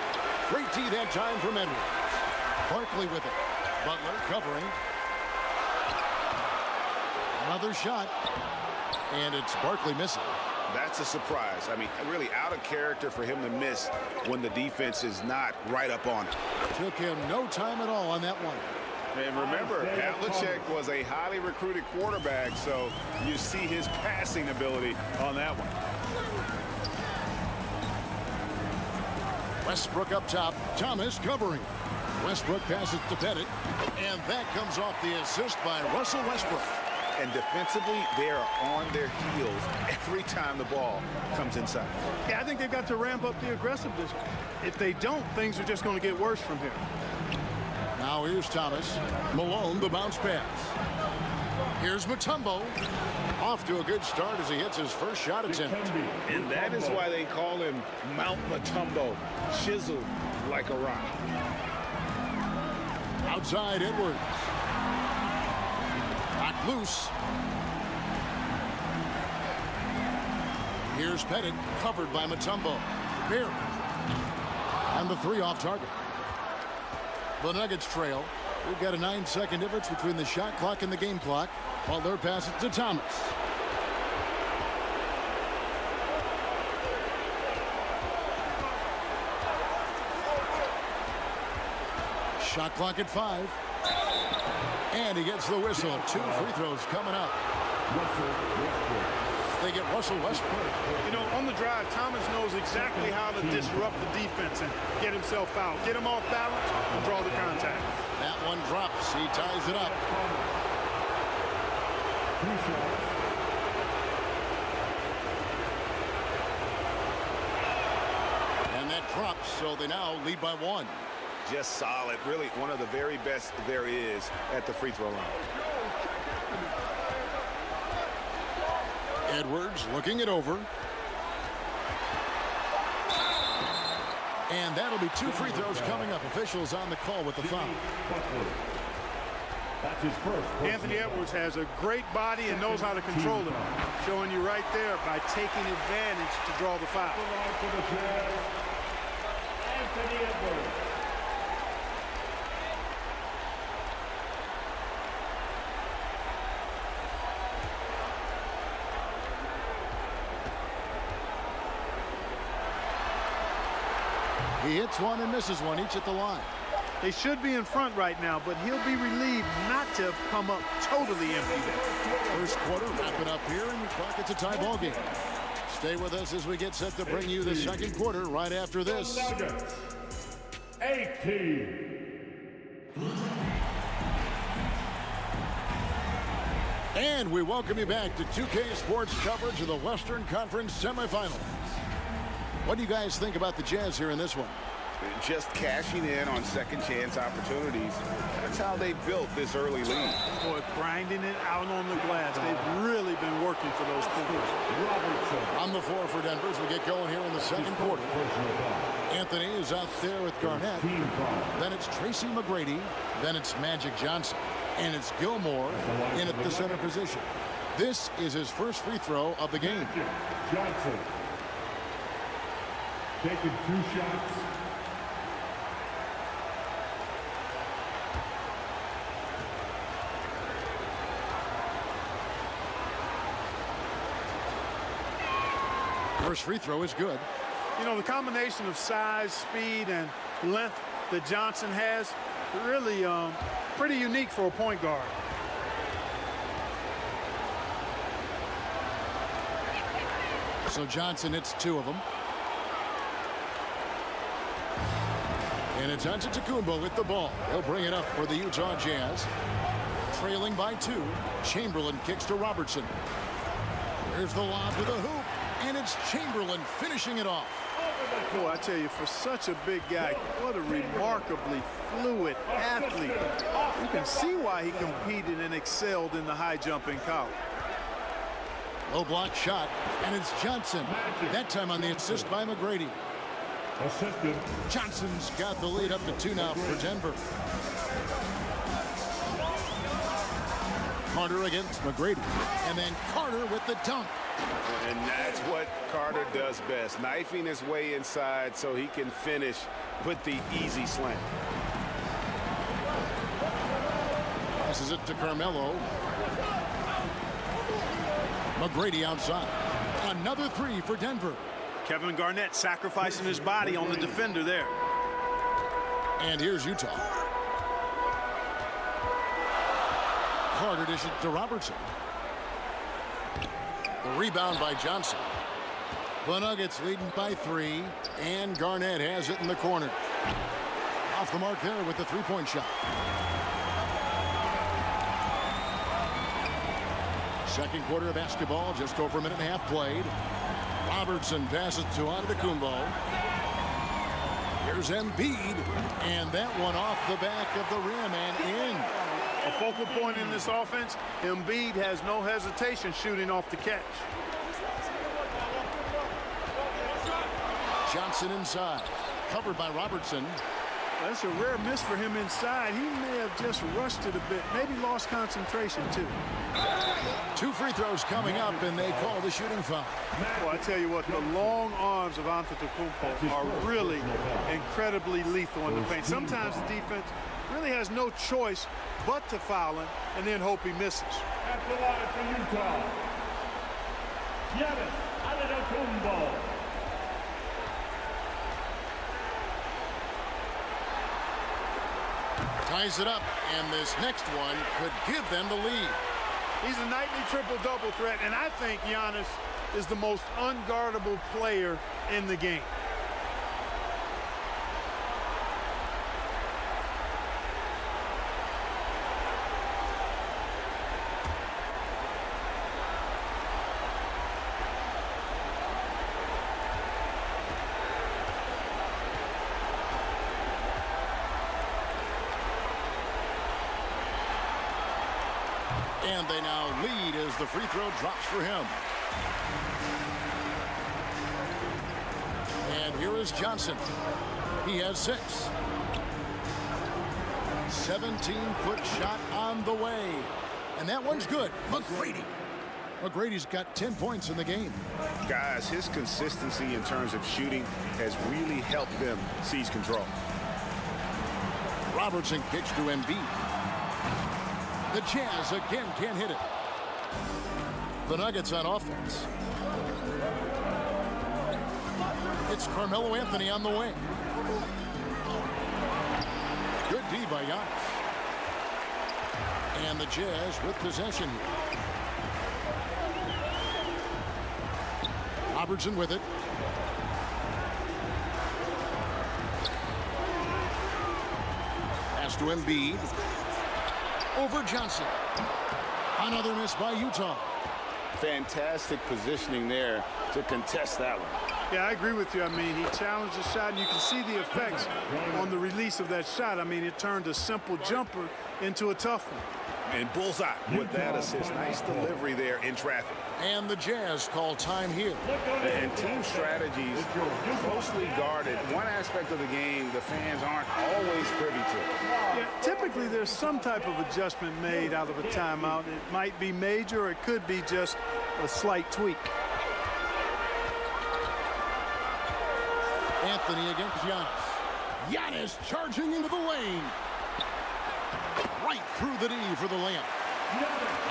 Great tee that time from Edwards. Barkley with it. Butler covering. Another shot. And it's Barkley missing. That's a surprise. I mean, really out of character for him to miss when the defense is not right up on it. Took him no time at all on that one. And remember, Havlicek was a highly recruited quarterback, so you see his passing ability on that one. Westbrook up top. Thomas covering. Westbrook passes to Pettit. And that comes off the assist by Russell Westbrook. And defensively, they are on their heels every time the ball comes inside. Yeah, I think they've got to ramp up the aggressiveness. If they don't, things are just going to get worse from here. Now here's Thomas. Malone, the bounce pass. Here's Mutombo. Off to a good start as he hits his first shot attempt. And that is why they call him Mount Mutombo, chiseled like a rock. Outside Edwards. Knocked loose. Here's Pettit, covered by Mutombo. Here. And the three off target. The Nuggets trail. We've got a 9-second difference between the shot clock and the game clock. Butler passes to Thomas. Shot clock at 5. And he gets the whistle. 2 free throws coming up. They get Russell Westbrook. You know, on the drive, Thomas knows exactly how to disrupt the defense and get himself fouled. Get him off balance and draw the contact. That one drops. He ties it up. And that drops, so they now lead by 1. Just solid. Really one of the very best there is at the free throw line. Edwards looking it over. And that'll be 2 free throws coming up. Officials on the call with the foul. That's his first. Anthony Edwards has a great body and knows how to control it. Showing you right there by taking advantage to draw the foul. Anthony Edwards. He hits one and misses one, each at the line. They should be in front right now, but he'll be relieved not to have come up totally empty there. First quarter wrapping up here, and the clock, it's a tie ball game. Stay with us as we get set to bring you the second quarter right after this. 18. And we welcome you back to 2K Sports coverage of the Western Conference semifinals. What do you guys think about the Jazz here in this one? Just cashing in on second chance opportunities. That's how they built this early lead. Boy, grinding it out on the glass. They've really been working for those points. On the floor for Denver as we get going here in the second quarter. Anthony is out there with Garnett. Then it's Tracy McGrady. Then it's Magic Johnson. And it's Gilmore in at the center position. This is his first free throw of the game. Johnson. Taking 2 shots. First free throw is good. You know, the combination of size, speed, and length that Johnson has, really pretty unique for a point guard. So Johnson hits 2 of them. And it's Antetokounmpo with the ball. He'll bring it up for the Utah Jazz. Trailing by 2. Chamberlain kicks to Robertson. There's the lob to the hoop. And it's Chamberlain finishing it off. Boy, I tell you, for such a big guy, what a remarkably fluid athlete. You can see why he competed and excelled in the high jump in college. Low block shot, and it's Johnson. That time on the assist by McGrady. Assisted. Johnson's got the lead up to 2 now for Denver. Carter against McGrady. And then Carter with the dunk. And that's what Carter does best, knifing his way inside so he can finish with the easy slam. Passes it to Carmelo. McGrady outside. Another 3 for Denver. Kevin Garnett sacrificing his body on the defender there. And here's Utah. Carter dishes to Robertson. The rebound by Johnson. The Nuggets leading by 3, and Garnett has it in the corner. Off the mark there with the 3-point shot. Second quarter of basketball, just over a minute and a half played. Robertson passes to Antetokounmpo. Here's Embiid, and that one off the back of the rim and in. A focal point in this offense, Embiid has no hesitation shooting off the catch. Johnson inside, covered by Robertson. That's a rare miss for him inside. He may have just rushed it a bit, maybe lost concentration too. 2 free throws coming up, and they call the shooting foul. Well, I tell you what, the long arms of Antetokounmpo are really incredibly lethal in the paint. Sometimes the defense really has no choice but to foul him and then hope he misses. At the line for Utah, Giannis Antetokounmpo. Ties it up, and this next one could give them the lead. He's a nightly triple-double threat, and I think Giannis is the most unguardable player in the game. And they now lead as the free throw drops for him. And here is Johnson. He has 6. 17-foot shot on the way. And that one's good. McGrady's got 10 points in the game. Guys, his consistency in terms of shooting has really helped them seize control. Robertson kicks to Embiid. The Jazz again can't hit it. The Nuggets on offense. It's Carmelo Anthony on the way. Good D by Giannis. And the Jazz with possession here. Robertson with it. Pass to Embiid. Over Johnson. Another miss by Utah. Fantastic positioning there to contest that one. Yeah, I agree with you. I mean, he challenged the shot, and you can see the effects on the release of that shot. I mean, it turned a simple jumper into a tough one. And bullseye with that assist. Nice delivery there in traffic. And the Jazz call time here. And team strategies closely guarded. One aspect of the game the fans aren't always privy to. Yeah, typically there's some type of adjustment made out of a timeout. It might be major, or it could be just a slight tweak. Anthony against Giannis. Giannis charging into the lane. Right through the D for the layup.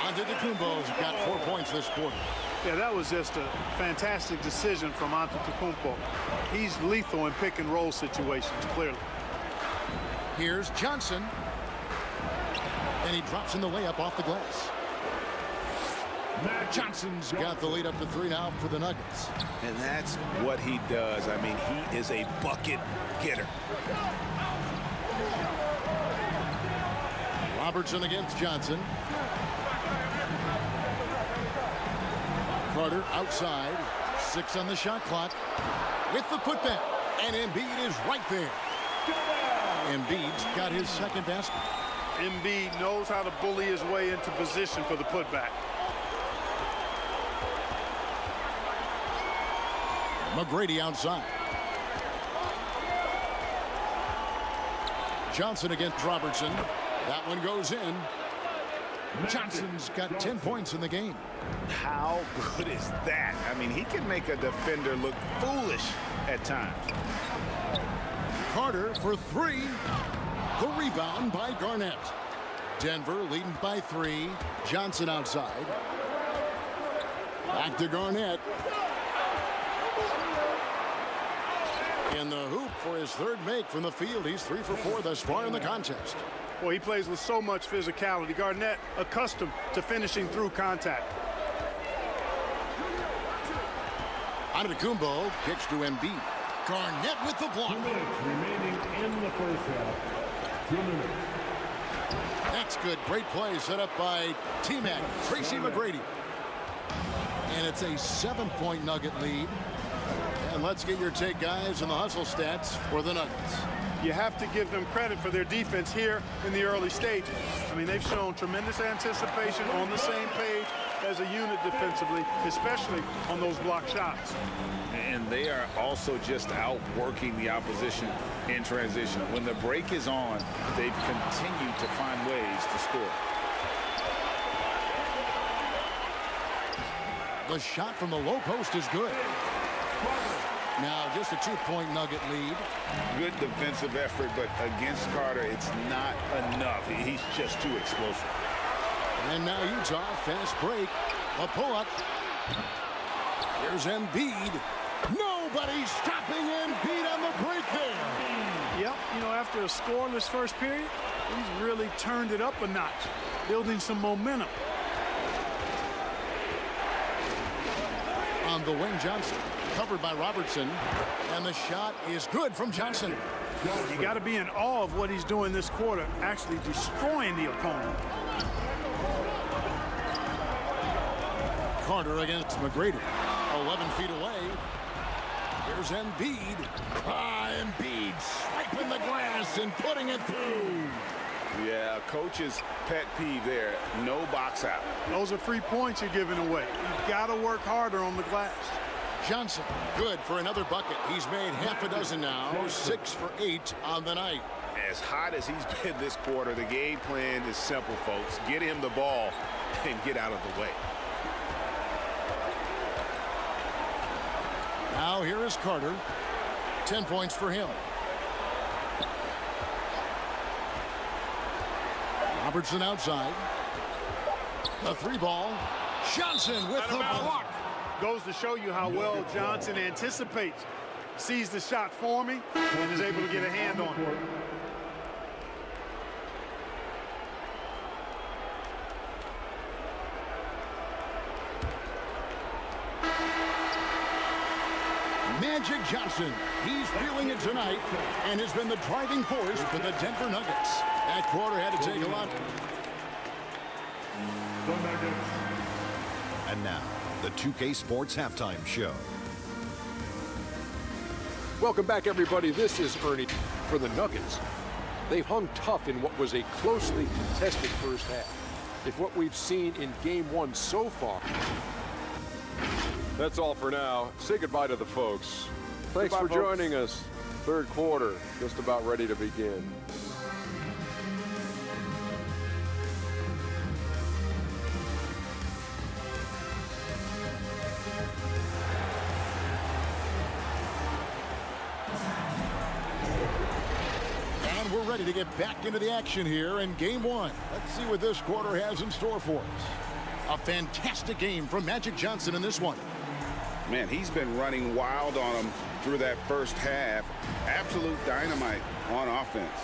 Antetokounmpo's got 4 points this quarter. Yeah, that was just a fantastic decision from Antetokounmpo. He's lethal in pick and roll situations, clearly. Here's Johnson. And he drops in the layup off the glass. Johnson's got the lead up to 3 now for the Nuggets. And that's what he does. I mean, he is a bucket getter. Robertson against Johnson. Carter outside. 6 on the shot clock. With the putback. And Embiid is right there. Embiid's got his second basket. Embiid knows how to bully his way into position for the putback. McGrady outside. Johnson against Robertson. That one goes in. Johnson's got 10 points in the game. How good is that? I mean, he can make a defender look foolish at times. Carter for 3. The rebound by Garnett. Denver leading by 3. Johnson outside. Back to Garnett. In the hoop for his 3rd make from the field. He's 3 for 4 thus far in the contest. Well, he plays with so much physicality. Garnett accustomed to finishing through contact. Antetokounmpo kicks to Embiid. Garnett with the block. 2 minutes remaining in the first half. 2 minutes. That's good. Great play set up by T-Mac, Tracy McGrady. And it's a 7-point Nugget lead. And let's get your take, guys, on the hustle stats for the Nuggets. You have to give them credit for their defense here in the early stages. I mean, they've shown tremendous anticipation, on the same page as a unit defensively, especially on those block shots. And they are also just outworking the opposition in transition. When the break is on, they've continued to find ways to score. The shot from the low post is good. Now just a 2-point Nugget lead. Good defensive effort, but against Carter, it's not enough. He's just too explosive. And now Utah, fast break. The pull-up. Here's Embiid. Nobody's stopping Embiid on the break there. Yep, you know, after a scoreless first period, he's really turned it up a notch, building some momentum. On the wing, Johnson, covered by Robertson, and the shot is good from Johnson. You got to be in awe of what he's doing this quarter, actually destroying the opponent. Carter against McGrady, 11 feet away. Here's Embiid. Embiid swiping the glass and putting it through. Yeah, coach's pet peeve there. No box out. Those are free points you're giving away. You've got to work harder on the glass. Johnson, good for another bucket. He's made half a dozen now, 6 for 8 on the night. As hot as he's been this quarter, the game plan is simple, folks. Get him the ball and get out of the way. Now here is Carter. 10 points for him. Robertson outside. The 3-ball. Johnson with the block. Goes to show you how well Johnson anticipates. Sees the shot forming and is able to get a hand on it. Magic Johnson, he's feeling it tonight and has been the driving force for the Denver Nuggets. That quarter had to take a lot. And now, the 2K Sports Halftime Show. Welcome back, everybody. This is Ernie for the Nuggets. They've hung tough in what was a closely contested first half. If what we've seen in Game 1 so far. That's all for now. Say goodbye to the folks. Thanks for joining us. Third quarter, just about ready to begin. And we're ready to get back into the action here in Game 1. Let's see what this quarter has in store for us. A fantastic game from Magic Johnson in this one. Man, he's been running wild on him through that first half. Absolute dynamite on offense.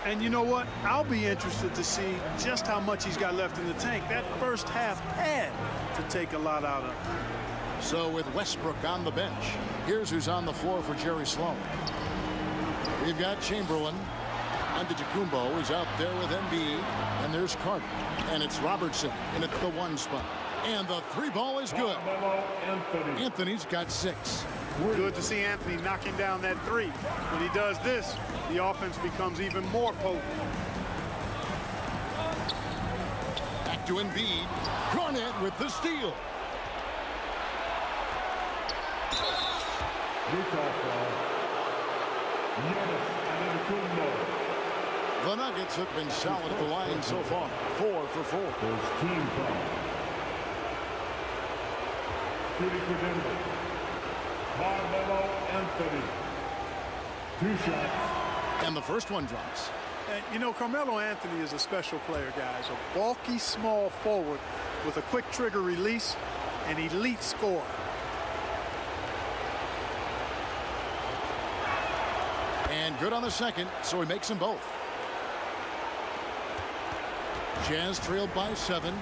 And you know what? I'll be interested to see just how much he's got left in the tank. That first half had to take a lot out of him. So with Westbrook on the bench, here's who's on the floor for Jerry Sloan. We've got Chamberlain. Antetokounmpo is out there with Embiid. And there's Carter. And it's Robertson in at the 1 spot. And the 3-ball is good. Anthony's got 6. Good to see Anthony knocking down that 3. When he does this, the offense becomes even more potent. Back to Embiid. Garnett with the steal. The Nuggets have been solid at the line so far. 4 for 4. Team foul. Shooting for Denver. Carmelo Anthony. 2 shots. And the first one drops. And, you know, Carmelo Anthony is a special player, guys. A bulky, small forward with a quick trigger release, an elite scorer. And good on the second, so he makes them both. Jazz trailed by 7.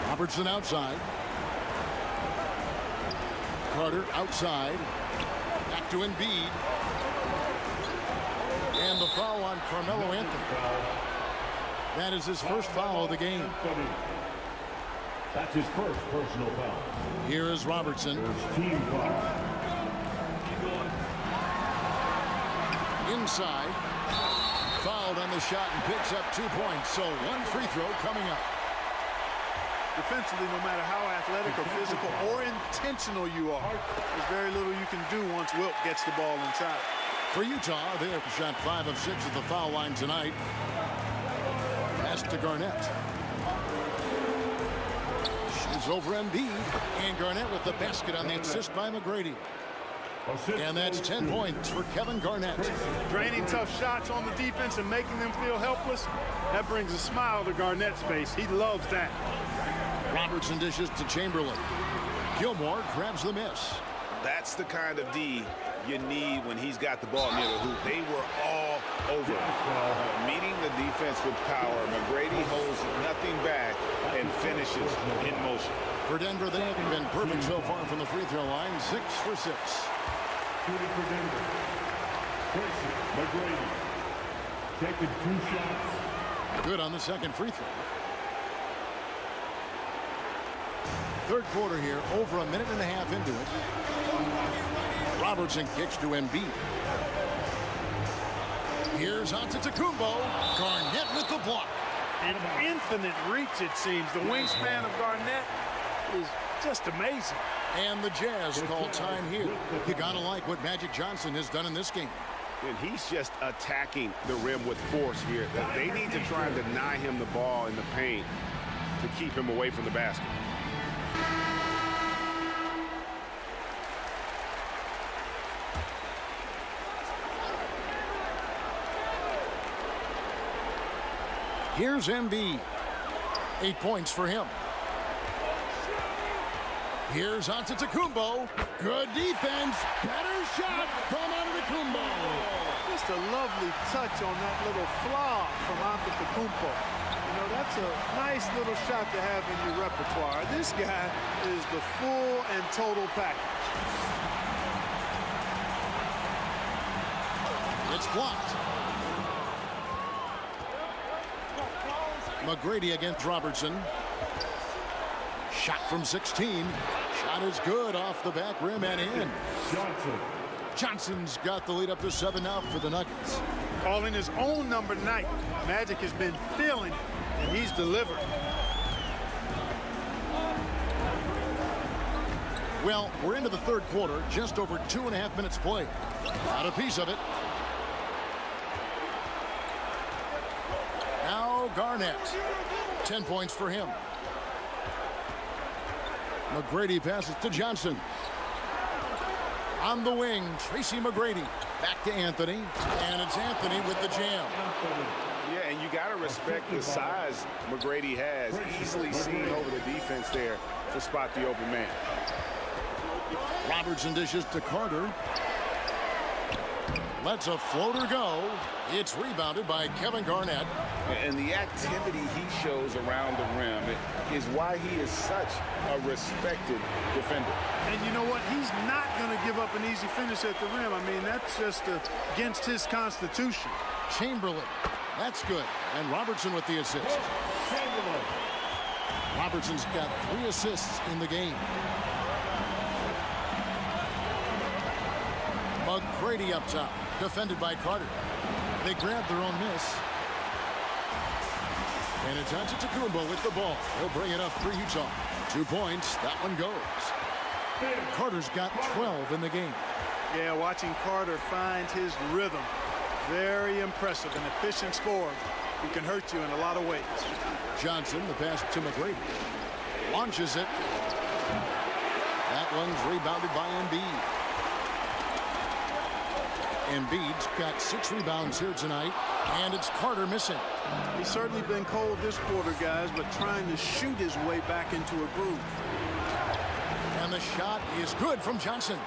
Robertson outside. Carter outside. Back to Embiid. And the foul on Carmelo Anthony. That is his first foul of the game. That's his first personal foul. Here is Robertson. Team foul. Inside. Fouled on the shot and picks up 2 points. So 1 free throw coming up. Defensively, no matter how athletic or physical or intentional you are, there's very little you can do once Wilt gets the ball inside. For Utah, they have shot 5 of 6 at the foul line tonight. Pass to Garnett. Shoots over Embiid. And Garnett with the basket on the assist by McGrady. And that's 10 points for Kevin Garnett. Draining tough shots on the defense and making them feel helpless, that brings a smile to Garnett's face. He loves that. Robertson dishes to Chamberlain. Gilmore grabs the miss. That's the kind of D you need when he's got the ball near the hoop. They were all over. Meeting the defense with power. McGrady holds nothing back and finishes in motion. For Denver, they have been perfect so far from the free throw line. 6 for 6. Shooting for Denver. Tracy McGrady. Taking 2 shots. Good on the second free throw. Third quarter here, over a minute and a half into it. Robertson kicks to Embiid. Here's Antetokounmpo. Garnett with the block. An infinite reach, it seems. The wingspan of Garnett is just amazing. And the Jazz call time here. You gotta like what Magic Johnson has done in this game. And he's just attacking the rim with force here. They need to try and deny him the ball in the paint to keep him away from the basket. Here's Embiid. 8 points for him. Here's Antetokounmpo. Good defense. Better shot from Antetokounmpo. Just a lovely touch on that little flaw from Antetokounmpo. You know, that's a nice little shot to have in your repertoire. This guy is the full and total package. It's blocked. McGrady against Robertson. Shot from 16. Shot is good off the back rim and in. Johnson's got the lead up to 7 now for the Nuggets. Calling his own number night. Magic has been feeling, and he's delivered. Well, we're into the third quarter, just over 2.5 minutes played. Got a piece of it. Now Garnett. 10 points for him. McGrady passes to Johnson. On the wing, Tracy McGrady. Back to Anthony. And it's Anthony with the jam. Yeah, and you got to respect the size McGrady has. Easily seen over the defense there to spot the open man. Robertson dishes to Carter. Lets a floater go. It's rebounded by Kevin Garnett. And the activity he shows around the rim is why he is such a respected defender. And you know what? He's not going to give up an easy finish at the rim. I mean, that's just against his constitution. Chamberlain. That's good. And Robertson with the assist. Robertson's got 3 assists in the game. McGrady up top. Defended by Carter. They grab their own miss. And it's Antetokounmpo with the ball. He'll bring it up for Utah. 2 points. That one goes. Carter's got 12 in the game. Yeah, watching Carter find his rhythm. Very impressive. An efficient scorer who can hurt you in a lot of ways. Johnson, the pass to McGrady. Launches it. That one's rebounded by Embiid. Embiid's got 6 rebounds here tonight, and it's Carter missing. He's certainly been cold this quarter, guys, but trying to shoot his way back into a groove. And the shot is good from Johnson.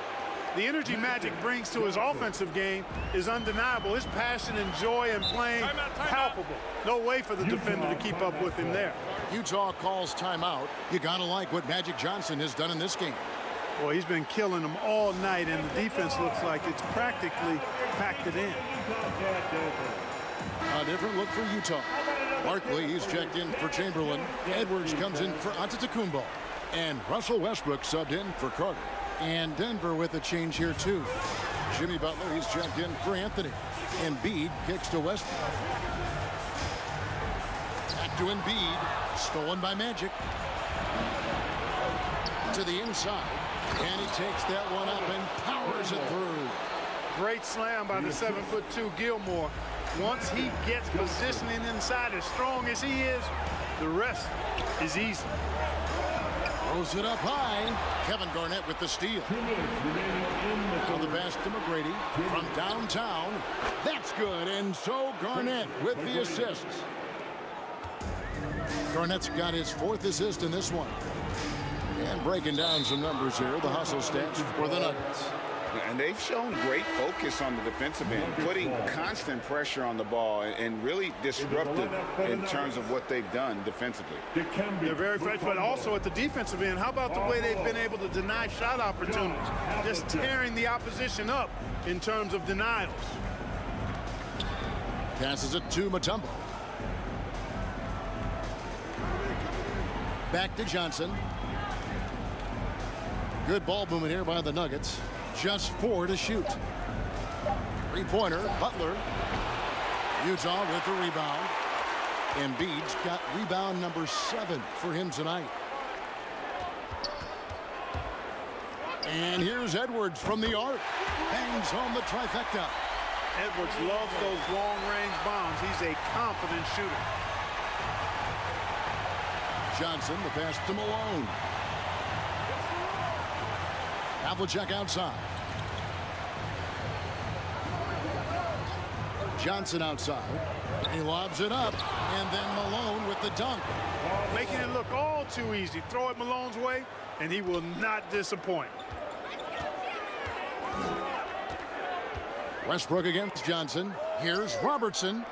The energy Magic brings to his offensive game is undeniable. His passion and joy in playing, palpable. No way for the defender to keep up with him there. Utah calls timeout. You gotta like what Magic Johnson has done in this game. Well, he's been killing them all night, and the defense looks like it's practically packed it in. A different look for Utah. Barkley, he's checked in for Chamberlain. Edwards comes in for Antetokounmpo. And Russell Westbrook subbed in for Carter. And Denver with a change here, too. Jimmy Butler, he's checked in for Anthony. Embiid kicks to Westbrook. Back to Embiid. Stolen by Magic. To the inside. And he takes that one up and powers it through. Great slam by the 7'2" Gilmore. Once he gets positioning inside as strong as he is, the rest is easy. Throws it up high. Kevin Garnett with the steal. On the pass to McGrady from downtown. That's good. And so Garnett with the assists. Garnett's got his 4th assist in this one. And breaking down some numbers here, the hustle stats for the Nuggets. And they've shown great focus on the defensive end, putting constant pressure on the ball and really disruptive in terms of what they've done defensively. They're very fresh, but also at the defensive end, how about the way they've been able to deny shot opportunities? Just tearing the opposition up in terms of denials. Passes it to Mutombo. Back to Johnson. Good ball movement here by the Nuggets. Just 4 to shoot. 3-pointer, Butler. Utah with the rebound. Embiid's got rebound number 7 for him tonight. And here's Edwards from the arc. Bangs home the trifecta. Edwards loves those long-range bombs. He's a confident shooter. Johnson, the pass to Malone. Havlicek outside. Johnson outside. He lobs it up. And then Malone with the dunk. Making it look all too easy. Throw it Malone's way, and he will not disappoint. Westbrook against Johnson. Here's Robertson.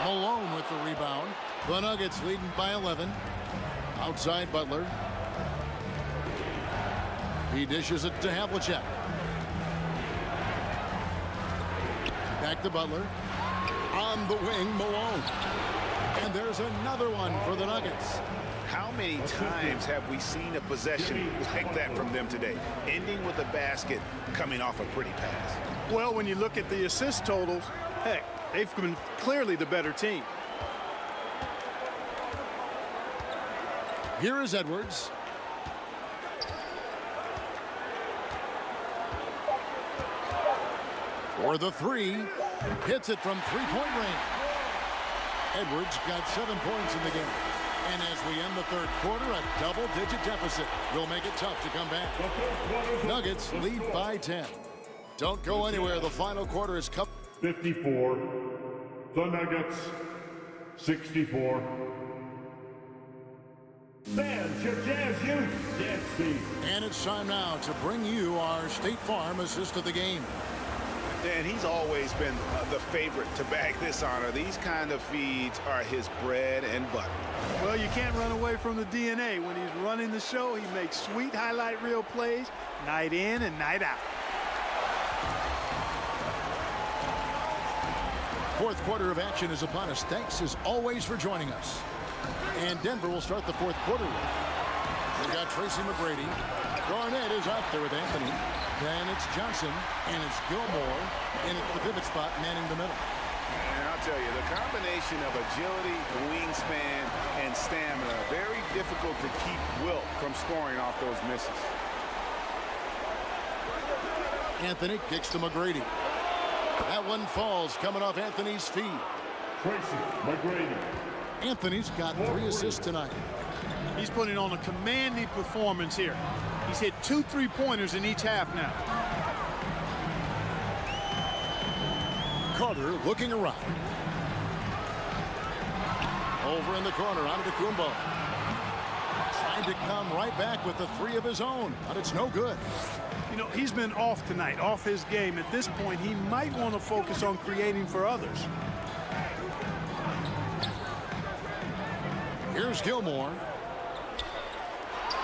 Malone with the rebound. The Nuggets leading by 11. Outside Butler. He dishes it to Havlicek. Back to Butler. On the wing, Malone. And there's another one for the Nuggets. How many times have we seen a possession like that from them today, ending with a basket coming off a pretty pass? Well, when you look at the assist totals, heck, they've been clearly the better team. Here is Edwards. For the 3, hits it from 3-point range. Edwards got 7 points in the game. And as we end the 3rd quarter, a double-digit deficit will make it tough to come back. Nuggets lead by 10. Don't go anywhere. The final quarter is 54. The Nuggets, 64. Fans, your Jazz Youth Dance Team. And it's time now to bring you our State Farm assist of the game. And he's always been the favorite to bag this honor. These kind of feeds are his bread and butter. Well, you can't run away from the DNA. When he's running the show, he makes sweet highlight reel plays night in and night out. 4th quarter of action is upon us. Thanks as always for joining us. And Denver will start the 4th quarter with. We've got Tracy McGrady. Garnett is out there with Anthony. Then it's Johnson, and it's Gilmore, and it's the pivot spot manning the middle. And I'll tell you, the combination of agility, wingspan, and stamina, very difficult to keep Wilt from scoring off those misses. Anthony kicks to McGrady. That one falls coming off Anthony's feet. Tracy McGrady. Anthony's got 3 assists tonight. He's putting on a commanding performance here. He's hit 2 3-pointers in each half now. Carter looking around. Over in the corner, Antetokounmpo. Trying to come right back with the 3 of his own, but it's no good. You know, he's been off tonight, off his game. At this point, he might want to focus on creating for others. Here's Gilmore.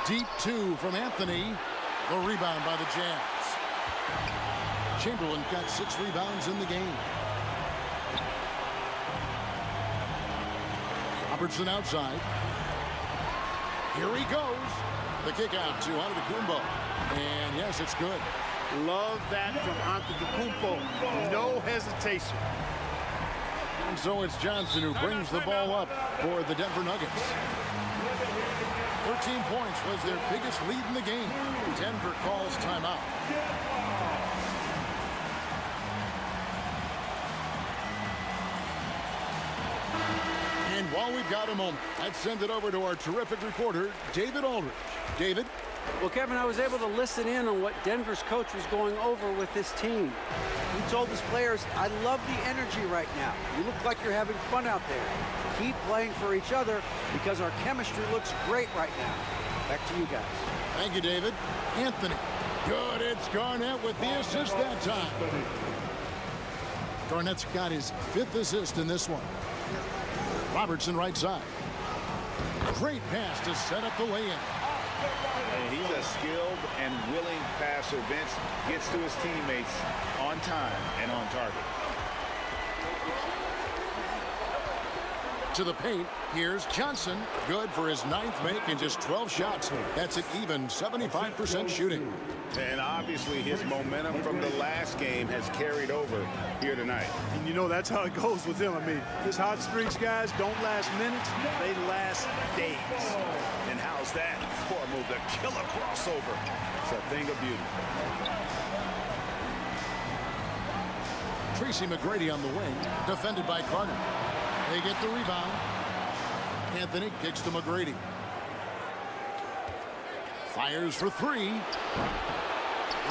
Deep 2 from Anthony. The rebound by the Jazz. Chamberlain got 6 rebounds in the game. Robertson outside. Here he goes. The kick out to Antetokounmpo. And yes, it's good. Love that from Antetokounmpo. No hesitation. And so it's Johnson who brings the ball up for the Denver Nuggets. 13 points was their biggest lead in the game. Denver calls timeout. And while we've got a moment, let's send it over to our terrific reporter, David Aldridge. David? Well, Kevin, I was able to listen in on what Denver's coach was going over with this team. He told his players, I love the energy right now. You look like you're having fun out there. Keep playing for each other because our chemistry looks great right now. Back to you guys. Thank you, David. Anthony. Good. It's Garnett with the assist that time. Garnett's got his 5th assist in this one. Robertson right side. Great pass to set up the lay-in. And he's a skilled and willing passer. Vince gets to his teammates on time and on target. To the paint, here's Johnson. Good for his 9th make and just 12 shots. That's an even 75% shooting. And obviously his momentum from the last game has carried over here tonight. And you know that's how it goes with him. I mean, his hot streaks, guys, don't last minutes. They last days. And how's that for a move? The killer crossover. It's a thing of beauty. Tracy McGrady on the wing, defended by Carter. They get the rebound. Anthony kicks to McGrady. Fires for 3.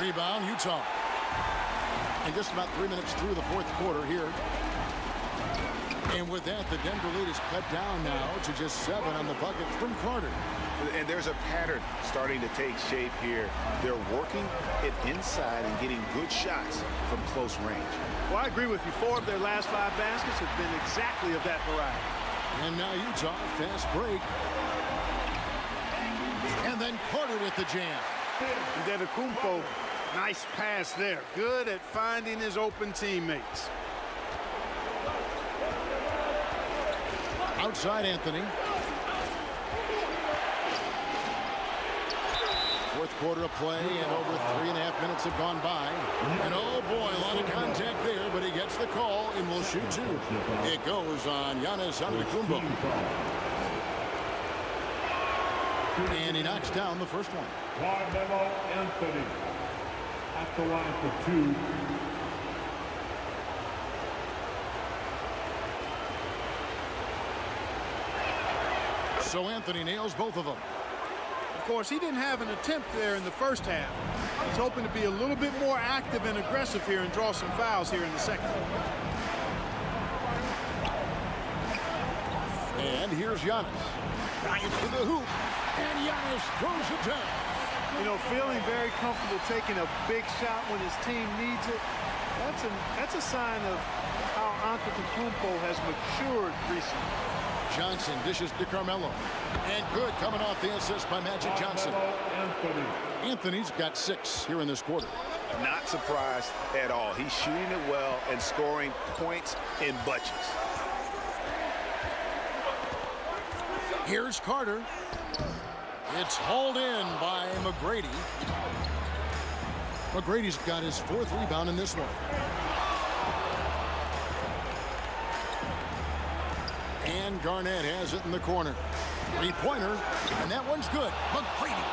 Rebound, Utah. And just about 3 minutes through the 4th quarter here. And with that, the Denver lead is cut down now to just 7 on the bucket from Carter. And there's a pattern starting to take shape here. They're working it inside and getting good shots from close range. Well, I agree with you. 4 of their last 5 baskets have been exactly of that variety. And now Utah, fast break. And then Carter with the jam. Antetokounmpo, nice pass there. Good at finding his open teammates. Outside Anthony. 4th quarter of play, and over 3.5 minutes have gone by. And oh boy, a lot of contact there, but he gets the call and will shoot 2. It goes on Giannis Antetokounmpo. And he knocks down the first one. Carmelo Anthony at the line for 2. So Anthony nails both of them. Of course, he didn't have an attempt there in the first half. He's hoping to be a little bit more active and aggressive here and draw some fouls here in the second. And here's Giannis. Giannis to the hoop. And Giannis throws it down. You know, feeling very comfortable taking a big shot when his team needs it. That's a sign of how Antetokounmpo has matured recently. Johnson dishes to Carmelo. And good coming off the assist by Magic Johnson. Anthony's got 6 here in this quarter. Not surprised at all. He's shooting it well and scoring points in bunches. Here's Carter. It's hauled in by McGrady. McGrady's got his 4th rebound in this one. And Garnett has it in the corner. 3-pointer, and that one's good. McGrady.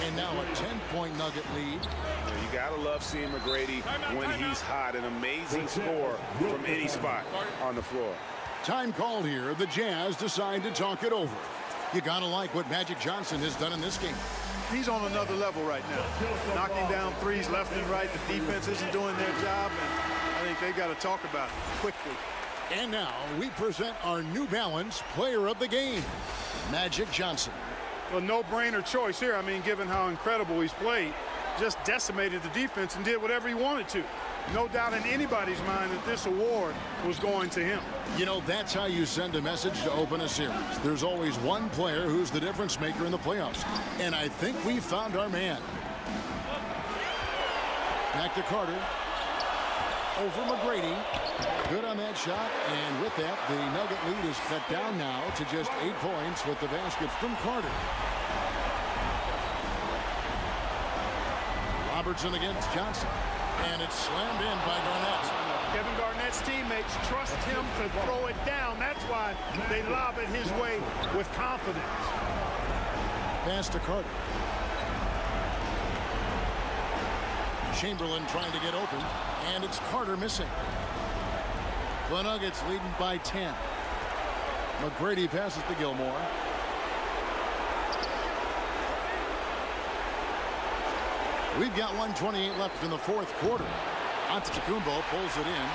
And now a 10-point Nugget lead. You gotta love seeing McGrady when he's hot. An amazing score from any spot on the floor. Time called here. The Jazz decide to talk it over. You gotta like what Magic Johnson has done in this game. He's on another level right now. Knocking down threes left and right. The defense isn't doing their job, and I think they got to talk about it quickly. And now we present our New Balance player of the game, Magic Johnson. Well, no-brainer choice here. I mean, given how incredible he's played, just decimated the defense and did whatever he wanted to. No doubt in anybody's mind that this award was going to him. You know, that's how you send a message to open a series. There's always one player who's the difference maker in the playoffs. And I think we found our man. Back to Carter. over McGrady. Good on that shot, and with that, the Nugget lead is cut down now to just 8 points with the basket from Carter. Robertson against Johnson, and it's slammed in by Garnett. Kevin Garnett's teammates trust him to throw it down. That's why they lob it his way with confidence. Pass to Carter. Chamberlain trying to get open, and it's Carter missing. The Nuggets leading by 10. McGrady passes to Gilmore. We've got 1:28 left in the fourth quarter. Antetokounmpo pulls it in.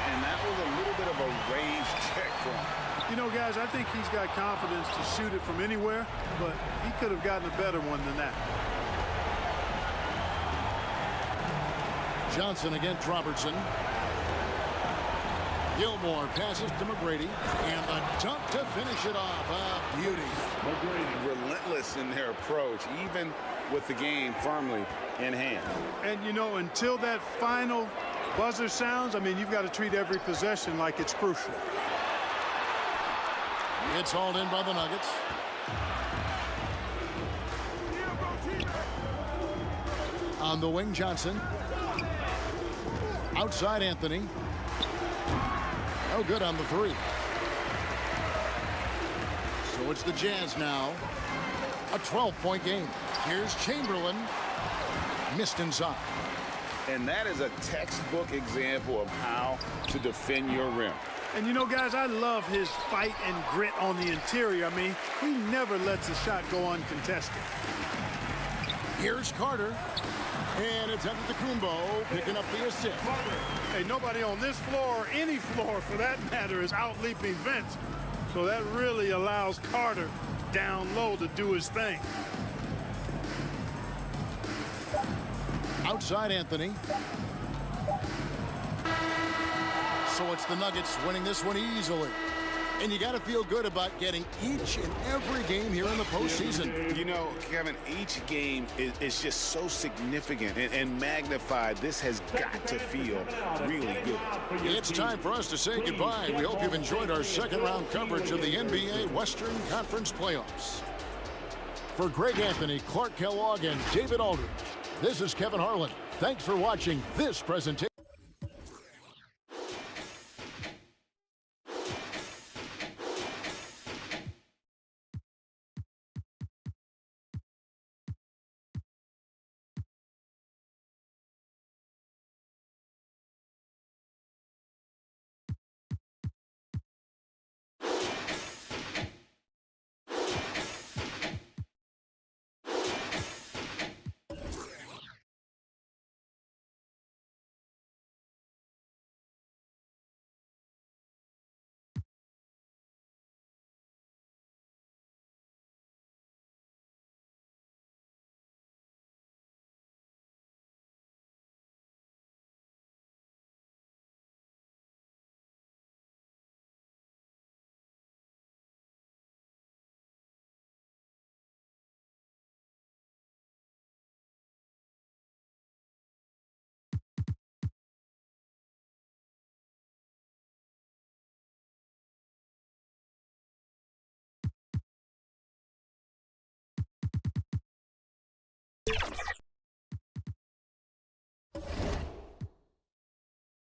And that was a little bit of a range check for him. You know, guys, I think he's got confidence to shoot it from anywhere, but he could have gotten a better one than that. Johnson against Robertson. Gilmore passes to McGrady, and the dunk to finish it off. A beauty. Relentless in their approach, even with the game firmly in hand. And, you know, until that final buzzer sounds, I mean, you've got to treat every possession like it's crucial. It's hauled in by the Nuggets. On the wing, Johnson. Outside, Anthony. No good on the three. So it's the Jazz now. A 12-point game. Here's Chamberlain. Missed inside. And that is a textbook example of how to defend your rim. And, you know, guys, I love his fight and grit on the interior. I mean, he never lets a shot go uncontested. Here's Carter. And it's Antetokounmpo picking up the assist. Hey, nobody on this floor, or any floor for that matter, is out-leaping Vince. So that really allows Carter down low to do his thing. Outside, Anthony. So it's the Nuggets winning this one easily. And you got to feel good about getting each and every game here in the postseason. You know, Kevin, each game is just so significant and magnified. This has got to feel really good. It's time for us to say goodbye. We hope you've enjoyed our second-round coverage of the NBA Western Conference Playoffs. For Greg Anthony, Clark Kellogg, and David Aldridge, this is Kevin Harlan. Thanks for watching this presentation. You